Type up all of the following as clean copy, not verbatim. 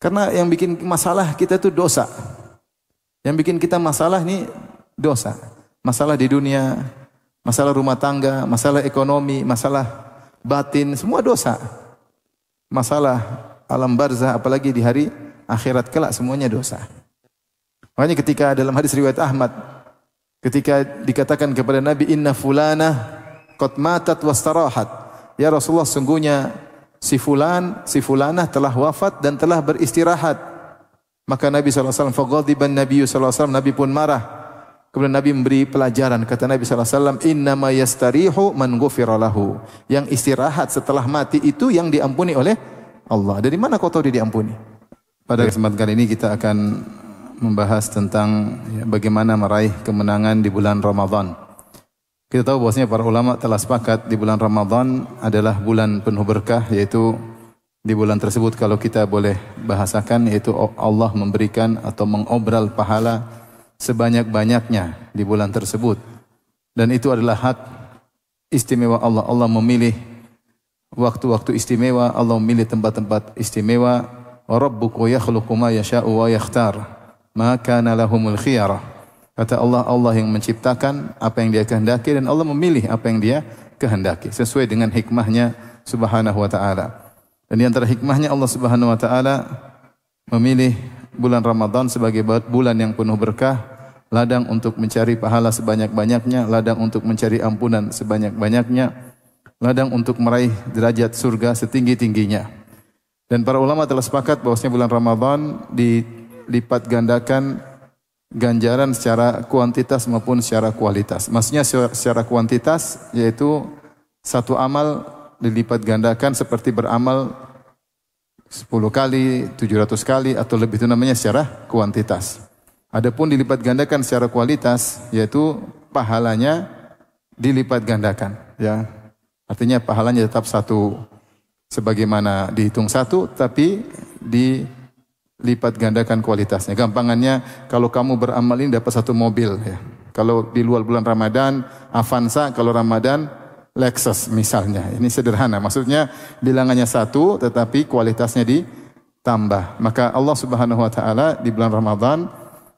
Karena yang bikin masalah kita itu dosa. Yang bikin kita masalah ini dosa. Masalah di dunia, masalah rumah tangga, masalah ekonomi, masalah batin, semua dosa. Masalah alam barzah, apalagi di hari akhirat kelak, semuanya dosa. Makanya ketika dalam hadis riwayat Ahmad, ketika dikatakan kepada Nabi, inna fulana qad matat wastarahat. Ya Rasulullah, sungguhnya si fulanah telah wafat dan telah beristirahat. Maka Nabi SAW, faghadiban Nabi SAW, Nabi pun marah. Kemudian Nabi memberi pelajaran. Kata Nabi SAW, innama yastarihu man ghufira lahu. Yang istirahat setelah mati itu yang diampuni oleh Allah. Dari mana kau tahu dia diampuni? Pada kesempatan kali ini kita akan membahas tentang bagaimana meraih kemenangan di bulan Ramadan. Kita tahu bahwasanya para ulama telah sepakat di bulan Ramadan adalah bulan penuh berkah, yaitu di bulan tersebut kalau kita boleh bahasakan, yaitu Allah memberikan atau mengobral pahala sebanyak-banyaknya di bulan tersebut. Dan itu adalah hak istimewa Allah. Allah memilih waktu-waktu istimewa, Allah memilih tempat-tempat istimewa. Wa rabbuka yakhluqu ma yasha'u wa yakhtar, ma kana lahumul khiyarah. Kata Allah, Allah yang menciptakan apa yang dia kehendaki dan Allah memilih apa yang dia kehendaki sesuai dengan hikmahnya subhanahu wa ta'ala. Dan di antara hikmahnya Allah subhanahu wa ta'ala memilih bulan Ramadan sebagai bulan yang penuh berkah, ladang untuk mencari pahala sebanyak-banyaknya, ladang untuk mencari ampunan sebanyak-banyaknya, ladang untuk meraih derajat surga setinggi-tingginya. Dan para ulama telah sepakat bahwasanya bulan Ramadan dilipat gandakan ganjaran secara kuantitas maupun secara kualitas. Maksudnya secara kuantitas yaitu satu amal dilipat gandakan seperti beramal 10 kali, 700 kali atau lebih, itu namanya secara kuantitas. Adapun dilipat gandakan secara kualitas yaitu pahalanya dilipat gandakan, ya. Artinya pahalanya tetap satu sebagaimana dihitung satu, tapi dilipat gandakan kualitasnya. Gampangannya, kalau kamu beramal ini dapat satu mobil, ya. Kalau di luar bulan Ramadan Avanza, kalau Ramadan Lexus misalnya. Ini sederhana. Maksudnya bilangannya satu tetapi kualitasnya ditambah. Maka Allah Subhanahu wa taala di bulan Ramadan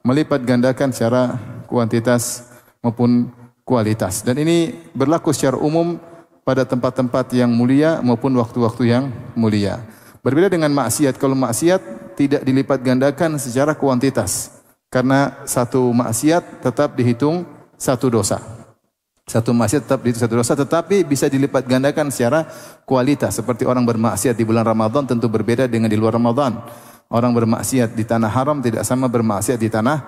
melipat gandakan secara kuantitas maupun kualitas. Dan ini berlaku secara umum pada tempat-tempat yang mulia maupun waktu-waktu yang mulia. Berbeda dengan maksiat. Kalau maksiat tidak dilipat gandakan secara kuantitas. Karena satu maksiat tetap dihitung satu dosa. Satu maksiat tetap dihitung satu dosa, tetapi bisa dilipat gandakan secara kualitas. Seperti orang bermaksiat di bulan Ramadan tentu berbeda dengan di luar Ramadan. Orang bermaksiat di tanah haram tidak sama bermaksiat di tanah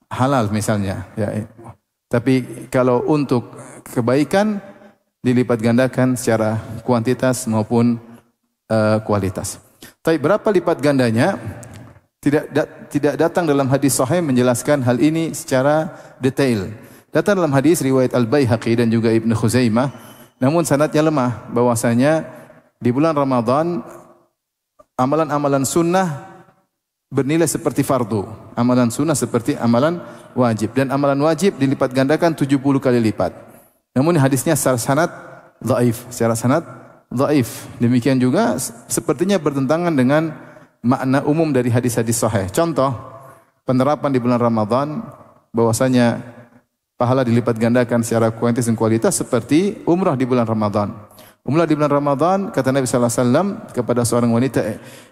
halal misalnya. Ya. Tapi kalau untuk kebaikan dilipat gandakan secara kuantitas maupun kualitas. Tapi berapa lipat gandanya? Tidak datang dalam hadis sahih menjelaskan hal ini secara detail. Datang dalam hadis riwayat Al-Baihaqi dan juga Ibnu Khuzaimah, namun sanadnya lemah, bahwasanya di bulan Ramadan amalan-amalan sunnah bernilai seperti fardu, amalan sunnah seperti amalan wajib, dan amalan wajib dilipat gandakan 70 kali lipat. Namun hadisnya secara sanad dhaif. Demikian juga sepertinya bertentangan dengan makna umum dari hadis-hadis sahih. Contoh penerapan di bulan Ramadan bahwasanya pahala dilipat gandakan secara kuantitas dan kualitas seperti umrah di bulan Ramadan. Umrah di bulan Ramadan, kata Nabi sallallahu alaihi wasallam kepada seorang wanita,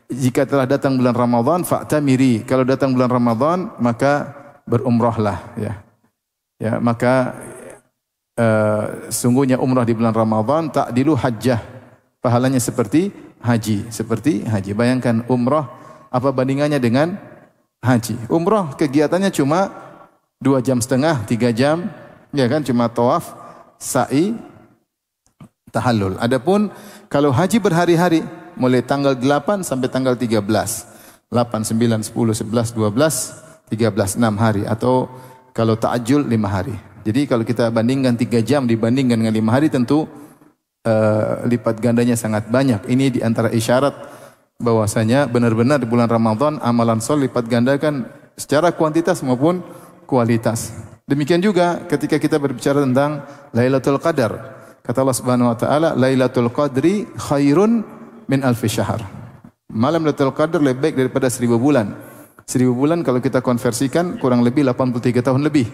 jika telah datang bulan Ramadan fa'tamiri. Kalau datang bulan Ramadan maka berumrahlah, ya. Ya, maka sungguhnya umrah di bulan Ramadan ta'dilu hajjah. Pahalanya seperti haji. Bayangkan umrah apa bandingannya dengan haji. Umrah kegiatannya cuma 2,5 jam, 3 jam, ya kan, cuma tawaf, sa'i, tahallul. Adapun kalau haji berhari-hari, mulai tanggal 8 sampai tanggal 13. 8, 9, 10, 11, 12, 13, 6 hari. Atau kalau ta'ajjul 5 hari. Jadi kalau kita bandingkan 3 jam dibandingkan dengan 5 hari, tentu lipat gandanya sangat banyak. Ini di antara isyarat bahwasanya benar-benar di bulan Ramadan amalan soleh lipat gandakan secara kuantitas maupun kualitas. Demikian juga ketika kita berbicara tentang Lailatul Qadar. Kata Allah Subhanahu wa taala, Lailatul Qadri khairun min alfi syahr. Malam Lailatul Qadar lebih baik daripada 1000 bulan. 1000 bulan kalau kita konversikan kurang lebih 83 tahun lebih.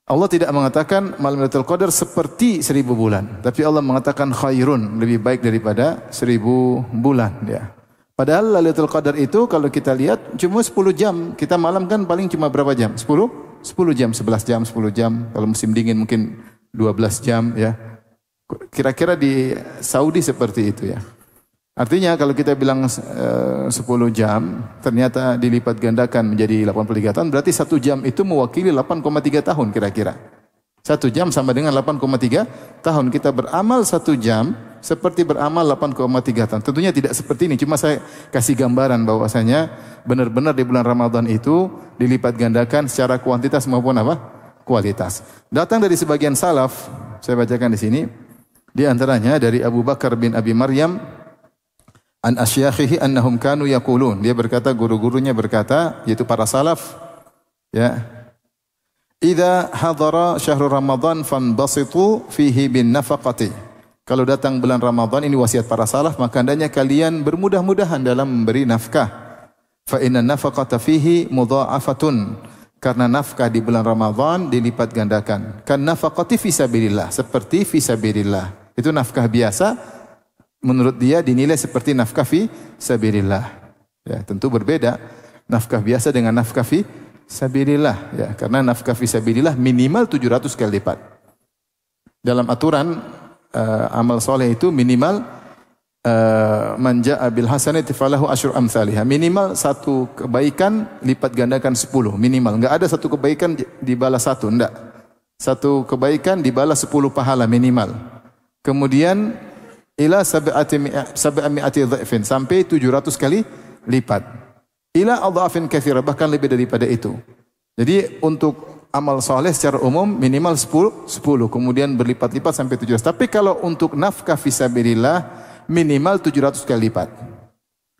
Allah tidak mengatakan malam Lailatul Qadar seperti 1000 bulan, tapi Allah mengatakan khairun, lebih baik daripada 1000 bulan, ya. Padahal Lailatul Qadar itu kalau kita lihat cuma 10 jam. Kita malam kan paling cuma berapa jam? 10 jam, 11 jam, 10 jam. Kalau musim dingin mungkin 12 jam, ya. Kira-kira di Saudi seperti itu, ya. Artinya kalau kita bilang 10 jam, ternyata dilipat gandakan menjadi 83 tahun, berarti 1 jam itu mewakili 8,3 tahun kira-kira. 1 jam sama dengan 8,3 tahun. Kita beramal 1 jam seperti beramal 8,3 tahun. Tentunya tidak seperti ini, cuma saya kasih gambaran bahwasanya benar-benar di bulan Ramadan itu dilipat gandakan secara kuantitas maupun apa? Kualitas. Datang dari sebagian salaf, saya bacakan di sini. Di antaranya dari Abu Bakar bin Abi Maryam an asyakhihi annahum kanu yaqulun. Dia berkata, guru-gurunya berkata, yaitu para salaf, ya. Idza hadara syahrul Ramadan fanbasitu fihi bin nafaqati. Kalau datang bulan Ramadan, ini wasiat para salaf, maka hendaknya kalian bermudah-mudahan dalam memberi nafkah. Fa inna nafaqata fihi mudha'afatun. Karena nafkah di bulan Ramadan dilipat gandakan. Kan nafaqati fi sabilillah, seperti fi sabilillah. Itu nafkah biasa. Menurut dia dinilai seperti nafkah fi sabilillah. Ya, tentu berbeda nafkah biasa dengan nafkah fi sabilillah, ya, karena nafkah fi sabilillah minimal 700 kali lipat. Dalam aturan amal soleh itu minimal man jaa bil hasanati falahu asyru amsalihha. Minimal satu kebaikan lipat gandakan 10 minimal. Enggak ada satu kebaikan dibalas 1, enggak. Satu kebaikan dibalas 10 pahala minimal. Kemudian ila sab'ati dha'fin, sampai 700 kali lipat. Ila adhafin katsira, bahkan lebih daripada itu. Jadi untuk amal soleh secara umum minimal 10, kemudian berlipat-lipat sampai 700. Tapi kalau untuk nafkah fisabilillah minimal 700 kali lipat.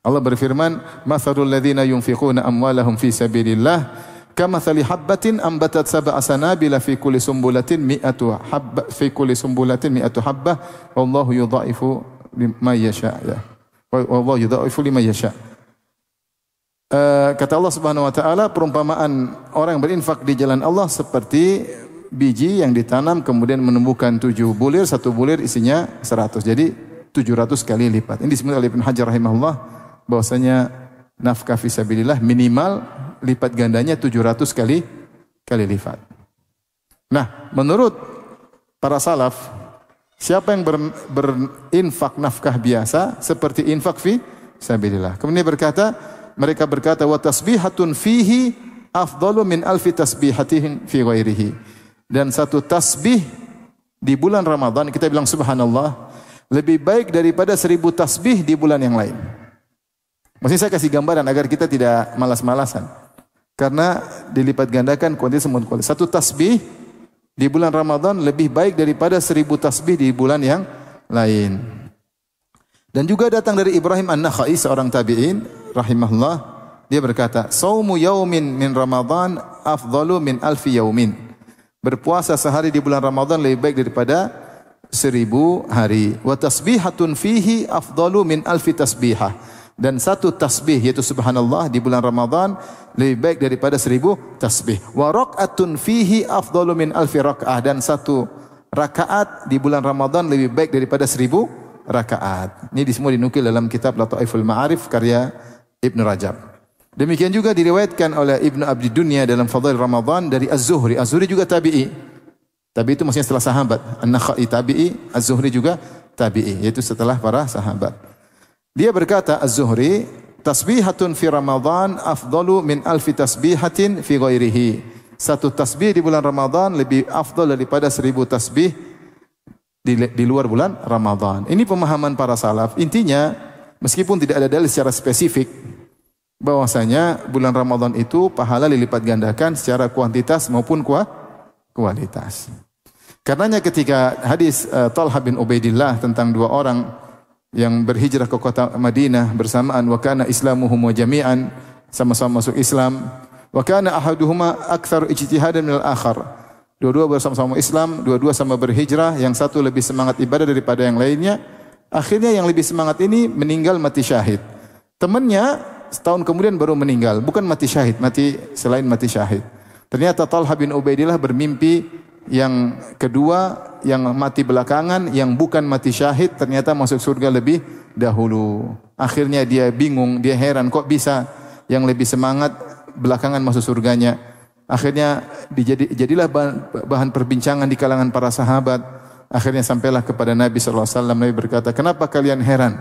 Allah berfirman, "Matsalul ladzina yunfiquna amwalahum fi sabilillah kamatsali habbatin ambatat sab'a sanabila fi kulli sumbulatin mi'atu habba fi kulli sumbulatin mi'atu habbah wallahu yudha'ifu liman yasha', ya. Wallahu yudha'ifu liman yasha'. Kata Allah Subhanahu wa taala, perumpamaan orang yang berinfak di jalan Allah seperti biji yang ditanam kemudian menumbuhkan 7 bulir, satu bulir isinya 100. Jadi 700 kali lipat. Ini disebut oleh Ibnu Hajar rahimahullah bahwasanya nafkah fisabilillah minimal lipat gandanya 700 kali lipat. Nah, menurut para salaf, siapa yang berinfak nafkah biasa seperti infak fi sabilillah. Kemudian mereka berkata wa tasbihatun fihi afdalu min alfi tasbihatin fi ghairihi. Dan satu tasbih di bulan Ramadan, kita bilang subhanallah, lebih baik daripada 1000 tasbih di bulan yang lain. Maksudnya saya kasih gambaran agar kita tidak malas-malasan. Karena dilipat gandakan kuantitas maupun kualitas. Satu tasbih di bulan Ramadan lebih baik daripada 1000 tasbih di bulan yang lain. Dan juga datang dari Ibrahim An-Nakhai, seorang tabi'in rahimahullah, dia berkata, "Shaumu yaumin min Ramadan afdalu min alfi yaumin." Berpuasa sehari di bulan Ramadan lebih baik daripada 1000 hari. Wa tasbihatun fihi afdalu min alfi tasbihah. Dan satu tasbih yaitu subhanallah di bulan Ramadan lebih baik daripada 1000 tasbih. Wa raq'atun fihi afdalu min alfi raq'ah, dan satu rakaat di bulan Ramadan lebih baik daripada 1000 rakaat. Ini semua dinukil dalam kitab Lataiful Ma'arif karya Ibnu Rajab. Demikian juga diriwayatkan oleh Ibnu Abdi Dunya dalam Fadail Ramadan dari Az-Zuhri. Az-Zuhri juga tabi'i. Tabi'i itu maksudnya setelah sahabat. An-Nakhai tabi'i, Az-Zuhri juga tabi'i, yaitu setelah para sahabat. Dia berkata Az-Zuhri, tasbihatun fi Ramadan afdalu min alfi tasbihatin fi ghairihi. Satu tasbih di bulan Ramadan lebih afdal daripada 1000 tasbih di luar bulan Ramadan. Ini pemahaman para salaf. Intinya, meskipun tidak ada dalil secara spesifik bahwasanya bulan Ramadan itu pahala dilipat gandakan secara kuantitas maupun kualitas. Karenanya ketika hadis Talha bin Ubaidillah tentang 2 orang yang berhijrah ke kota Madinah bersamaan, wa kana islamuhum wa jami'an, sama-sama masuk Islam, wa kana ahaduhuma aktsaru ijtihadan minal akhar. Dua-dua bersama-sama Islam, dua-dua sama berhijrah, yang satu lebih semangat ibadah daripada yang lainnya. Akhirnya yang lebih semangat ini meninggal mati syahid. Temannya setahun kemudian baru meninggal, bukan mati syahid, mati selain mati syahid. Ternyata Talha bin Ubaidillah bermimpi yang kedua, yang mati belakangan, yang bukan mati syahid, ternyata masuk surga lebih dahulu. Akhirnya dia bingung, dia heran, kok bisa yang lebih semangat belakangan masuk surganya. Akhirnya jadilah bahan perbincangan di kalangan para sahabat. Akhirnya sampailah kepada Nabi SAW. Nabi berkata, kenapa kalian heran?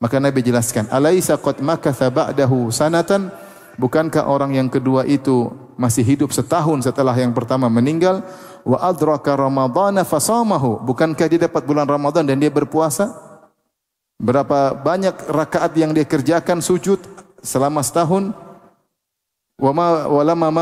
Maka Nabi jelaskan, alaisa qad makatha ba'dahu sanatan? Bukankah orang yang kedua itu masih hidup setahun setelah yang pertama meninggal? Wa adraka ramadhana fasamahu? Bukankah dia dapat bulan Ramadan dan dia berpuasa? Berapa banyak rakaat yang dia kerjakan sujud selama setahun? Walama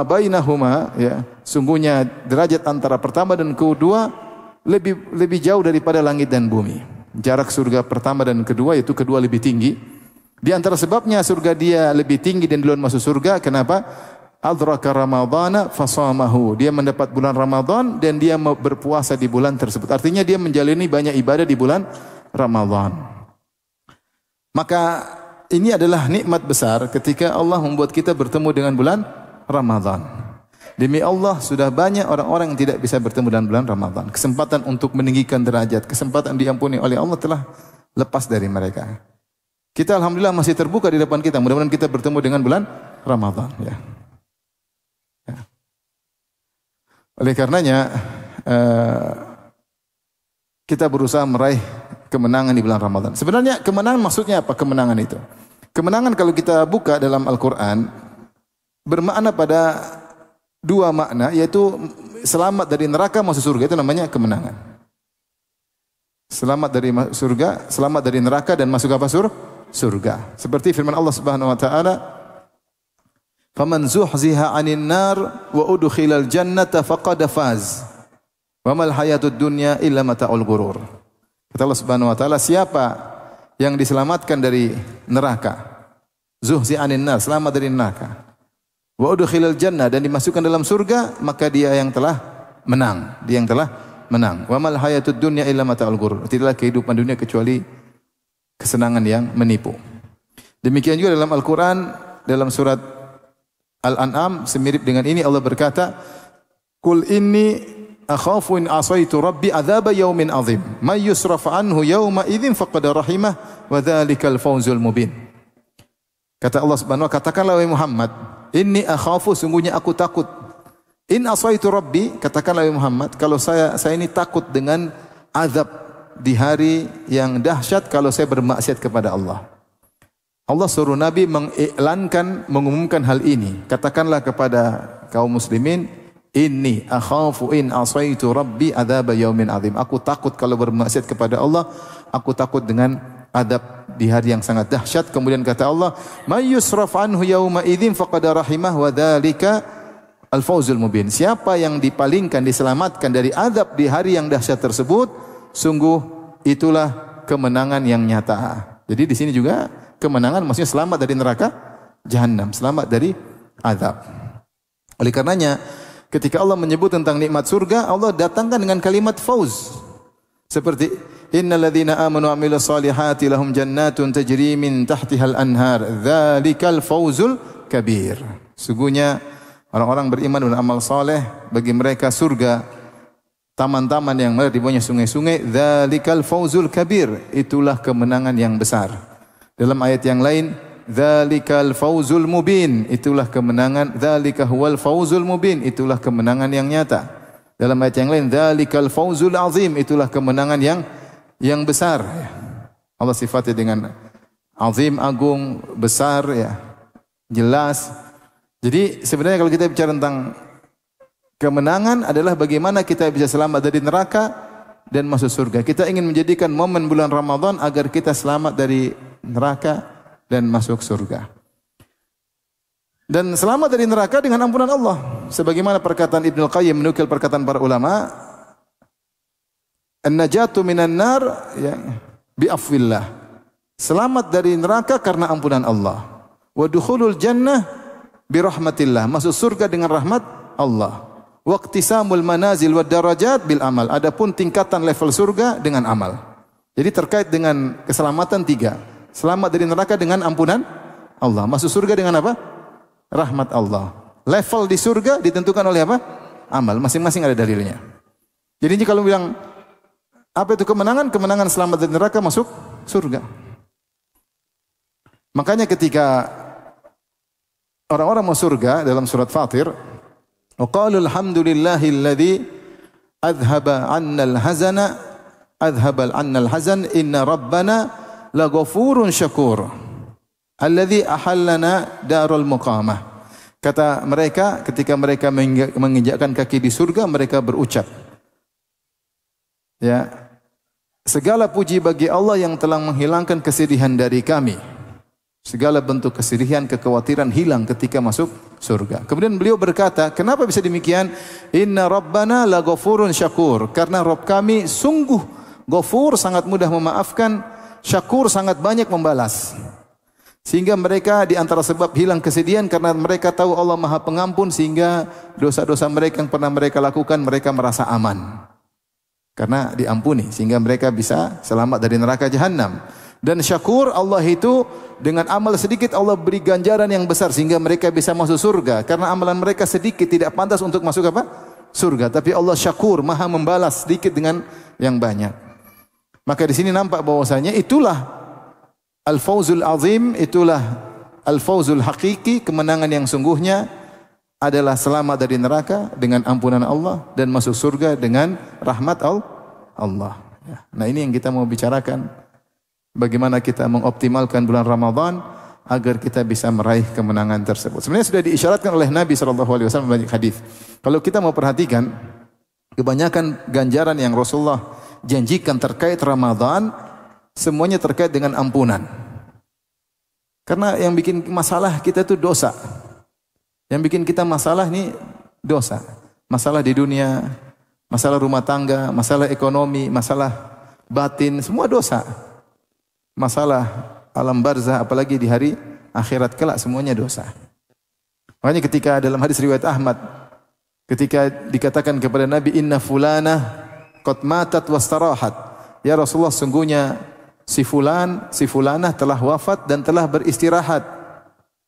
bainahuma, ya, sungguhnya derajat antara pertama dan kedua lebih jauh daripada langit dan bumi. Jarak surga pertama dan kedua, yaitu kedua lebih tinggi. Di antara sebabnya surga dia lebih tinggi dan duluan masuk surga, kenapa? Adraka ramadhana fasamahu. Dia mendapat bulan Ramadan dan dia berpuasa di bulan tersebut. Artinya dia menjalani banyak ibadah di bulan Ramadan. Maka ini adalah nikmat besar ketika Allah membuat kita bertemu dengan bulan Ramadan. Demi Allah, sudah banyak orang-orang yang tidak bisa bertemu dengan bulan Ramadan. Kesempatan untuk meninggikan derajat, kesempatan diampuni oleh Allah telah lepas dari mereka. Kita alhamdulillah masih terbuka di depan kita. Mudah-mudahan kita bertemu dengan bulan Ramadan. Ya. Oleh karenanya, kita berusaha meraih kemenangan di bulan Ramadan. Sebenarnya kemenangan maksudnya apa? Kemenangan itu. Kemenangan kalau kita buka dalam Al-Quran bermakna pada dua makna, yaitu selamat dari neraka masuk surga, itu namanya kemenangan. Selamat dari surga, selamat dari neraka dan masuk apa? Surga. Seperti firman Allah Subhanahu wa taala, "Faman zuhziha 'anil nar wa udkhilal jannata faqad faz. Wa mal hayatud dunya illa mata'ul ghurur." Kata Allah Subhanahu wa taala, siapa yang diselamatkan dari neraka, zuhzi 'anil nar, selamat dari neraka, wa udkhilal jannah, dan dimasukkan dalam surga, maka dia yang telah menang. Dia yang telah menang. Wa mal hayatud dunya illa mata'ul ghurur. Tidaklah kehidupan dunia kecuali kesenangan yang menipu. Demikian juga dalam Al-Quran, dalam surat Al-An'am, semirip dengan ini Allah berkata, "Qul inni akhafu in asaitu rabbi adzaba yaumin azim. May yusraf anhu yauma idzin faqad rahimah wa dzalikal fawzul mubin." Kata Allah Subhanahu wa taala, katakanlah wahai Muhammad, inni akhafu, sungguhnya aku takut. In asaitu rabbi, katakanlah wahai Muhammad, kalau saya ini takut dengan azab di hari yang dahsyat kalau saya bermaksiat kepada Allah. Allah suruh Nabi mengiklankan, mengumumkan hal ini. Katakanlah kepada kaum muslimin, inni akhafu in asaitu rabbi adzaba yaumin azim. Aku takut kalau bermaksiat kepada Allah, aku takut dengan adab di hari yang sangat dahsyat. Kemudian kata Allah, may yusraf anhu yauma idzin faqad rahimah wa dzalika al-fawzul mubin. Siapa yang dipalingkan, diselamatkan dari adab di hari yang dahsyat tersebut, sungguh itulah kemenangan yang nyata. Jadi di sini juga kemenangan maksudnya selamat dari neraka jahanam, selamat dari azab. Oleh karenanya ketika Allah menyebut tentang nikmat surga, Allah datangkan dengan kalimat fauz. Seperti innal ladzina amanu wa amilus solihati lahum jannatun tajri min tahtihal anhar dzalikal fauzul kabir. Sungguhnya orang-orang beriman dan amal saleh, bagi mereka surga, taman-taman yang mengalir di bawahnya sungai-sungai, dzalikal fauzul kabir, itulah kemenangan yang besar. Dalam ayat yang lain, dzalikal fauzul mubin, itulah kemenangan, dzalika huwal fauzul mubin, itulah kemenangan yang nyata. Dalam ayat yang lain, dzalikal fauzul azim, itulah kemenangan yang besar. Allah sifatnya dengan azim, agung, besar, ya, jelas. Jadi sebenarnya kalau kita bicara tentang kemenangan adalah bagaimana kita bisa selamat dari neraka dan masuk surga. Kita ingin menjadikan momen bulan Ramadan agar kita selamat dari neraka dan masuk surga. Dan selamat dari neraka dengan ampunan Allah. Sebagaimana perkataan Ibnu Qayyim menukil perkataan para ulama, an-najatu minan nar ya bi'afwillah. Selamat dari neraka karena ampunan Allah. Wa dukhulul jannah birahmatillah. Masuk surga dengan rahmat Allah. Waqtisamul manazil wad darajat bil amal. Adapun tingkatan level surga dengan amal. Jadi terkait dengan keselamatan tiga. Selamat dari neraka dengan ampunan Allah. Masuk surga dengan apa? Rahmat Allah. Level di surga ditentukan oleh apa? Amal. Masing-masing ada dalilnya. Jadi ini kalau bilang apa itu kemenangan? Kemenangan selamat dari neraka masuk surga. Makanya ketika orang-orang mau surga dalam surat Fatir, wa qalu alhamdulillahilladzi adhaba 'annal hazan inna rabbana laghafurun syakur alladzi ahallana darul muqamah. Kata mereka ketika mereka menginjakkan kaki di surga, mereka berucap, ya, segala puji bagi Allah yang telah menghilangkan kesedihan dari kami. Segala bentuk kesedihan, kekhawatiran hilang ketika masuk surga. Kemudian beliau berkata, kenapa bisa demikian? Inna rabbana laghafurun syakur. Karena Rabb kami sungguh ghafur, sangat mudah memaafkan, syakur, sangat banyak membalas. Sehingga mereka di antara sebab hilang kesedihan karena mereka tahu Allah Maha Pengampun, sehingga dosa-dosa mereka yang pernah mereka lakukan mereka merasa aman. Karena diampuni sehingga mereka bisa selamat dari neraka jahanam. Dan syakur, Allah itu dengan amal sedikit Allah beri ganjaran yang besar sehingga mereka bisa masuk surga. Karena amalan mereka sedikit tidak pantas untuk masuk apa? Surga. Tapi Allah syakur, Maha membalas sedikit dengan yang banyak. Maka di sini nampak bahwasanya itulah al-fawzul azim, itulah al-fawzul hakiki, kemenangan yang sungguhnya adalah selamat dari neraka dengan ampunan Allah dan masuk surga dengan rahmat Allah. Nah, ini yang kita mau bicarakan. Bagaimana kita mengoptimalkan bulan Ramadan agar kita bisa meraih kemenangan tersebut. Sebenarnya sudah diisyaratkan oleh Nabi SAW banyak hadis. Kalau kita mau perhatikan, kebanyakan ganjaran yang Rasulullah janjikan terkait Ramadan semuanya terkait dengan ampunan. Karena yang bikin masalah kita itu dosa. Yang bikin kita masalah ini dosa. Masalah di dunia, masalah rumah tangga, masalah ekonomi, masalah batin, semua dosa. Masalah alam barzah, apalagi di hari akhirat kelak, semuanya dosa. Makanya ketika dalam hadis riwayat Ahmad, ketika dikatakan kepada Nabi, inna fulana qad matat wastarahat. Ya Rasulullah, sungguhnya si fulanah telah wafat dan telah beristirahat.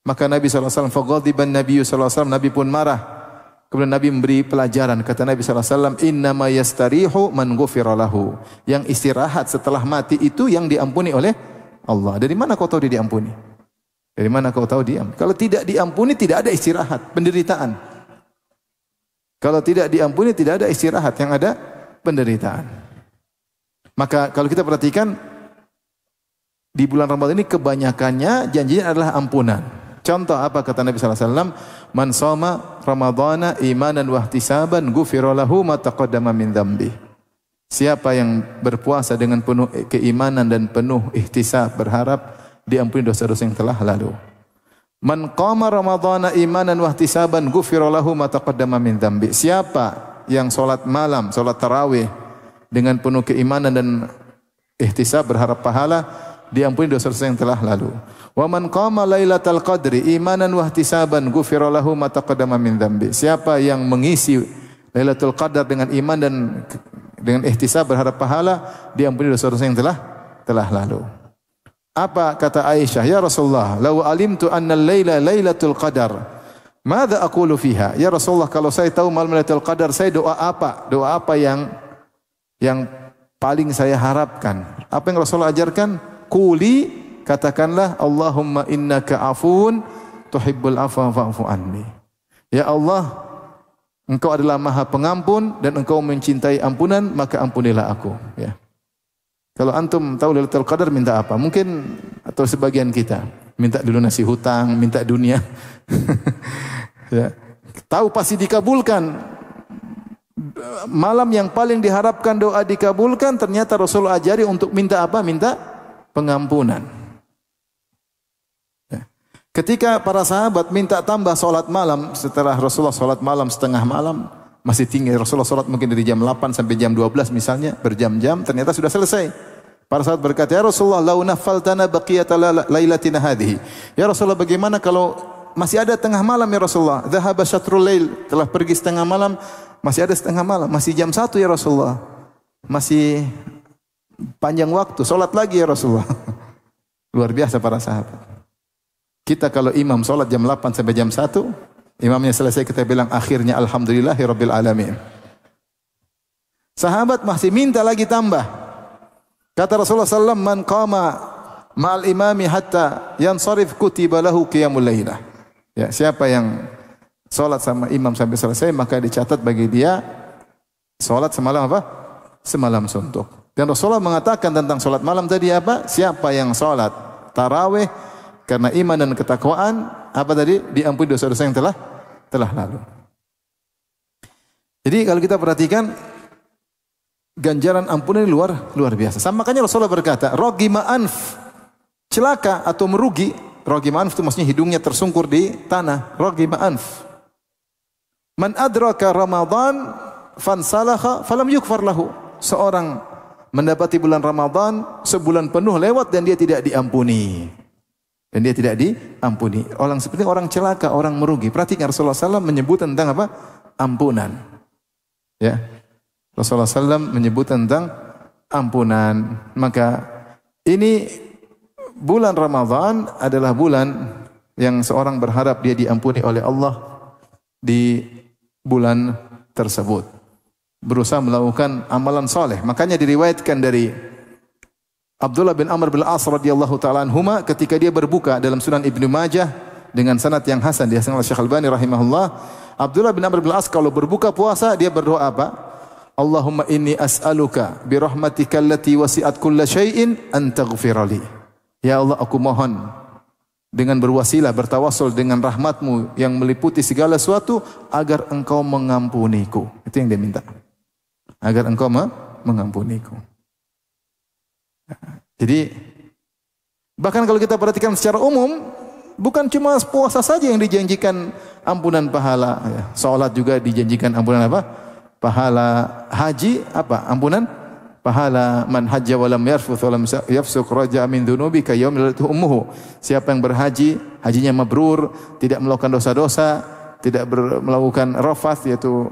Maka Nabi SAW, faghadiban Nabi SAW, Nabi pun marah. Kemudian Nabi memberi pelajaran. Kata Nabi SAW, innama yastarihu man ghufira lahu. Yang istirahat setelah mati itu yang diampuni oleh Allah. Dari mana kau tahu dia diampuni? Dari mana kau tahu dia? Kalau tidak diampuni tidak ada istirahat, penderitaan. Kalau tidak diampuni tidak ada istirahat, yang ada penderitaan. Maka kalau kita perhatikan di bulan Ramadan ini kebanyakannya janjinya adalah ampunan. Contoh apa kata Nabi SAW? Man shoma Ramadhana imanan wa ihtisaban ghufira lahu ma taqaddama min dzambi. Siapa yang berpuasa dengan penuh keimanan dan penuh ihtisab, berharap diampuni dosa-dosa yang telah lalu. Man qama Ramadhana imanan wa ihtisaban ghufira lahu ma taqaddama min dzambi. Siapa yang salat malam, salat tarawih dengan penuh keimanan dan ihtisab, berharap pahala, diampuni dosa-dosa yang telah lalu. Wa man qama lailatal qadri imanan wa ihtisaban ghufira lahu ma taqaddama min dzambi. Siapa yang mengisi Lailatul Qadar dengan iman dan dengan ihtisab, berharap pahala, diampuni dosa-dosa yang telah lalu. Apa kata Aisyah? Ya Rasulullah, law alimtu anna al-laila lailatul qadar, madza aqulu fiha? Ya Rasulullah, kalau saya tahu malam Lailatul Qadar, saya doa apa? Doa apa yang paling saya harapkan? Apa yang Rasulullah ajarkan? Quli, katakanlah, Allahumma innaka afuun tuhibbul afwa fa'fu anni. Ya Allah, Engkau adalah Maha Pengampun dan Engkau mencintai ampunan, maka ampunilah aku. Ya. Kalau antum tahu Lailatul Qadar minta apa? Mungkin atau sebagian kita minta dulu nasi hutang, minta dunia. Ya. Tahu pasti dikabulkan. Malam yang paling diharapkan doa dikabulkan, ternyata Rasul ajari untuk minta apa? Minta pengampunan. Ya. Ketika para sahabat minta tambah solat malam, setelah Rasulullah solat malam setengah malam, masih tinggi. Rasulullah solat mungkin dari jam 8 sampai jam 12 misalnya, berjam-jam, ternyata sudah selesai. Para sahabat berkata, ya Rasulullah, lau nafaltana baqiyata lailatina hadhihi. Ya Rasulullah, bagaimana kalau masih ada tengah malam ya Rasulullah? Dhahaba syatrul lail, telah pergi setengah malam, masih ada setengah malam, masih jam 1 ya Rasulullah. Masih panjang waktu, salat lagi ya Rasulullah. Luar biasa para sahabat. Kita kalau imam salat jam 8 sampai jam 1, imamnya selesai kita bilang akhirnya alhamdulillahirabbil alamin. Sahabat masih minta lagi tambah. Kata Rasulullah sallallahu alaihi wasallam, "Man qama ma'al imami hatta yansarif kutiba lahu qiyamul lailah." Ya, siapa yang salat sama imam sampai selesai maka dicatat bagi dia salat semalam apa? Semalam suntuk. Dan Rasulullah mengatakan tentang salat malam tadi apa? Siapa yang salat tarawih karena iman dan ketakwaan, apa tadi? Diampuni dosa-dosa yang telah lalu. Jadi kalau kita perhatikan ganjaran ampunan ini luar biasa. Sama makanya Rasulullah berkata, "Ragima anf." Celaka atau merugi. Ragima anf itu maksudnya hidungnya tersungkur di tanah. Ragima anf. Man adraka Ramadan fansalakha falam yukfar lahu. Seorang mendapati bulan Ramadan sebulan penuh lewat dan dia tidak diampuni. Dan dia tidak diampuni. Orang seperti orang celaka, orang merugi. Perhatikan Rasulullah SAW menyebut tentang apa? Ampunan. Ya. Rasulullah SAW menyebut tentang ampunan. Maka ini bulan Ramadan adalah bulan yang seorang berharap dia diampuni oleh Allah di bulan tersebut. Berusaha melakukan amalan soleh. Makanya diriwayatkan dari Abdullah bin Amr bin As radhiyallahu taala anhuma ketika dia berbuka dalam Sunan Ibnu Majah dengan sanad yang hasan dihasankan oleh Syekh Albani rahimahullah. Abdullah bin Amr bin As kalau berbuka puasa dia berdoa apa? Allahumma inni as'aluka bi rahmatika allati wasi'at kulla syai'in an taghfirali. Ya Allah, aku mohon dengan berwasilah, bertawassul dengan rahmatmu yang meliputi segala sesuatu agar engkau mengampuniku. Itu yang dia minta. Agar engkau mengampuniku. Jadi, bahkan kalau kita perhatikan secara umum, bukan cuma puasa saja yang dijanjikan ampunan pahala. Salat juga dijanjikan ampunan apa? Pahala. Haji apa? Ampunan pahala. Man hajja wa lam yarfuth wa lam yafsuq raja'a min dhunubi ka yaumil ummuhu. Siapa yang berhaji, hajinya mabrur, tidak melakukan dosa-dosa, tidak melakukan rafath yaitu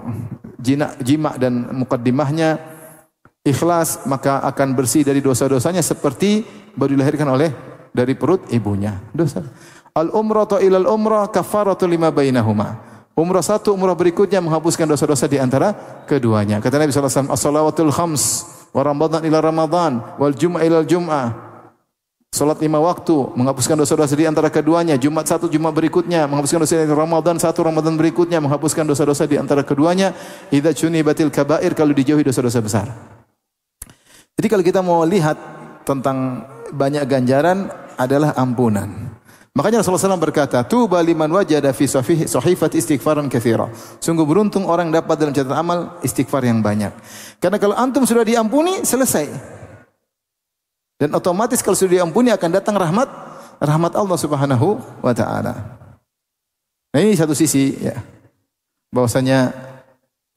jima dan mukaddimahnya, ikhlas, maka akan bersih dari dosa-dosanya seperti baru dilahirkan oleh dari perut ibunya. Dosa. Al-umratu ilal umrah kafaratu lima bainahuma. Umrah satu, umrah berikutnya menghapuskan dosa-dosa di antara keduanya. Kata Nabi sallallahu alaihi wasallam, "As-salawatul khams wa Ramadan ila Ramadan wal jum'ah ila jum'ah." Salat 5 waktu menghapuskan dosa-dosa di antara keduanya. Jumat satu, Jumat berikutnya menghapuskan dosa di Ramadan satu, Ramadan berikutnya menghapuskan dosa-dosa di antara keduanya. Idza junibatil kabair, kalau dijauhi dosa-dosa besar. Jadi kalau kita mau lihat tentang banyak ganjaran adalah ampunan. Makanya Rasulullah SAW berkata, "Tuba liman wajada fi sahifati istighfaran katsira." Sungguh beruntung orang dapat dalam catatan amal istighfar yang banyak. Karena kalau antum sudah diampuni, selesai. Dan otomatis kalau sudah diampuni akan datang rahmat Allah Subhanahu wa taala. Nah, ini satu sisi ya. Bahwasanya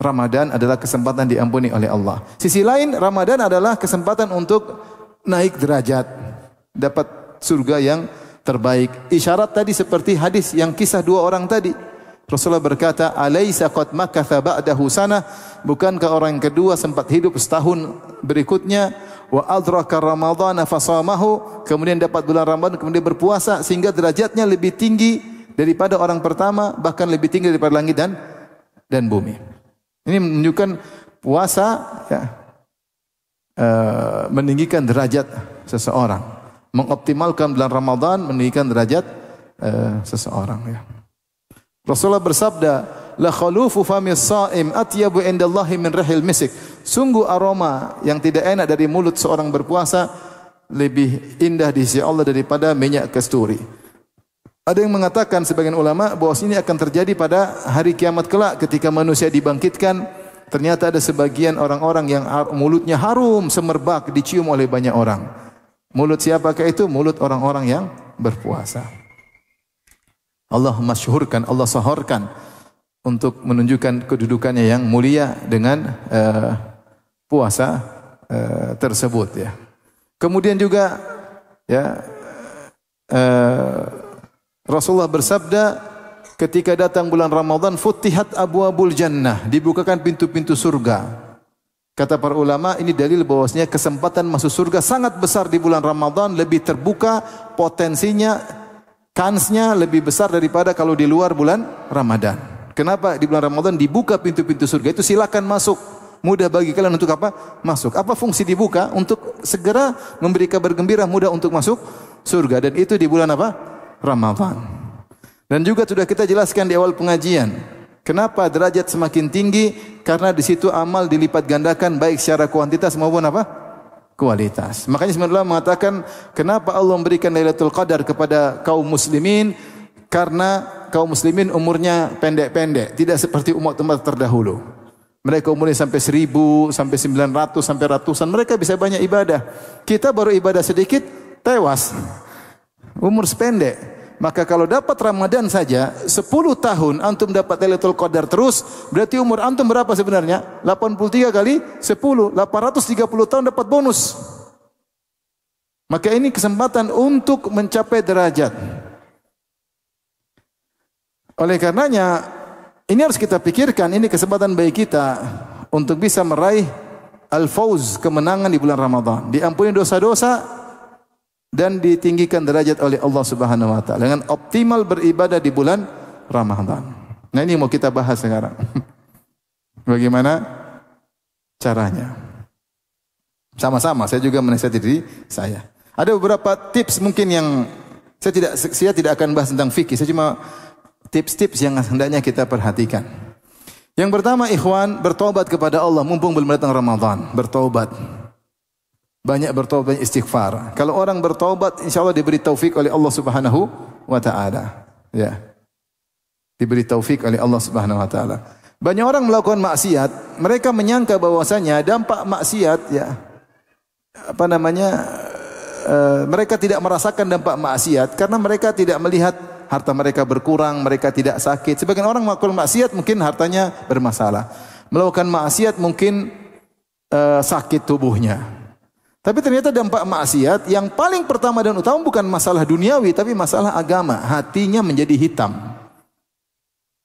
Ramadan adalah kesempatan diampuni oleh Allah. Sisi lain, Ramadan adalah kesempatan untuk naik derajat, dapat surga yang terbaik. Isyarat tadi seperti hadis yang kisah 2 orang tadi. Rasulullah berkata, "Alaisa qad makatha ba'dahu sanah?" Bukankah orang yang kedua sempat hidup setahun berikutnya? Wa adraka ramadhana fasamahu, kemudian dapat bulan Ramadan kemudian berpuasa sehingga derajatnya lebih tinggi daripada orang pertama, bahkan lebih tinggi daripada langit dan bumi. Ini menunjukkan puasa ya, meninggikan derajat seseorang. Mengoptimalkan bulan Ramadan meninggikan derajat seseorang ya. Rasulullah bersabda, "La khalufu famis shaim atyabu indallahi min rihil misik." Sungguh aroma yang tidak enak dari mulut seorang berpuasa lebih indah di sisi Allah daripada minyak kasturi. Ada yang mengatakan sebagian ulama bahwa ini akan terjadi pada hari kiamat kelak ketika manusia dibangkitkan. Ternyata ada sebagian orang-orang yang mulutnya harum semerbak dicium oleh banyak orang. Mulut siapakah itu? Mulut orang-orang yang berpuasa. Allah masyhurkan, Allah sahorkan untuk menunjukkan kedudukannya yang mulia dengan puasa tersebut ya. Kemudian juga ya Rasulullah bersabda ketika datang bulan Ramadan, "Futtihat abwabul jannah," dibukakan pintu-pintu surga. Kata para ulama, ini dalil bahwasanya kesempatan masuk surga sangat besar di bulan Ramadan, lebih terbuka potensinya, kansnya lebih besar daripada kalau di luar bulan Ramadan. Kenapa di bulan Ramadan dibuka pintu-pintu surga itu? Silakan masuk. Mudah bagi kalian untuk apa? Masuk. Apa fungsi dibuka? Untuk segera memberi kabar gembira, mudah untuk masuk surga. Dan itu di bulan apa? Ramadan. Dan juga sudah kita jelaskan di awal pengajian. Kenapa derajat semakin tinggi? Karena di situ amal dilipat gandakan baik secara kuantitas maupun apa? Kualitas. Makanya sebenarnya mengatakan kenapa Allah memberikan Lailatul Qadar kepada kaum muslimin? Karena kaum muslimin umurnya pendek-pendek, tidak seperti umat-umat terdahulu. Mereka umurnya sampai 1000, sampai 900, sampai ratusan. Mereka bisa banyak ibadah. Kita baru ibadah sedikit, tewas. Umur sependek. Maka kalau dapat Ramadan saja 10 tahun antum dapat Lailatul Qadar terus, berarti umur antum berapa sebenarnya? 83 kali 10, 830 tahun dapat bonus. Maka ini kesempatan untuk mencapai derajat. Oleh karenanya ini harus kita pikirkan, ini kesempatan bagi kita untuk bisa meraih al-fauz, kemenangan di bulan Ramadan. Diampuni dosa-dosa dan ditinggikan derajat oleh Allah Subhanahu wa taala dengan optimal beribadah di bulan Ramadan. Nah, ini mau kita bahas sekarang. Bagaimana caranya? Sama-sama saya juga menasihati diri saya. Ada beberapa tips mungkin yang saya tidak akan bahas tentang fikih, saya cuma tips-tips yang hendaknya kita perhatikan. Yang pertama, ikhwan, bertobat kepada Allah mumpung belum datang Ramadan. Bertobat. Banyak bertobat, banyak istighfar. Kalau orang bertobat, insyaallah diberi taufik oleh Allah Subhanahu wa taala. Ya. Diberi taufik oleh Allah Subhanahu wa taala. Banyak orang melakukan maksiat, mereka menyangka bahwasanya dampak maksiat ya mereka tidak merasakan dampak maksiat karena mereka tidak melihat harta mereka berkurang, mereka tidak sakit. Sebagian orang melakukan maksiat mungkin hartanya bermasalah. Melakukan maksiat mungkin sakit tubuhnya. Tapi ternyata dampak maksiat yang paling pertama dan utama bukan masalah duniawi, tapi masalah agama. Hatinya menjadi hitam.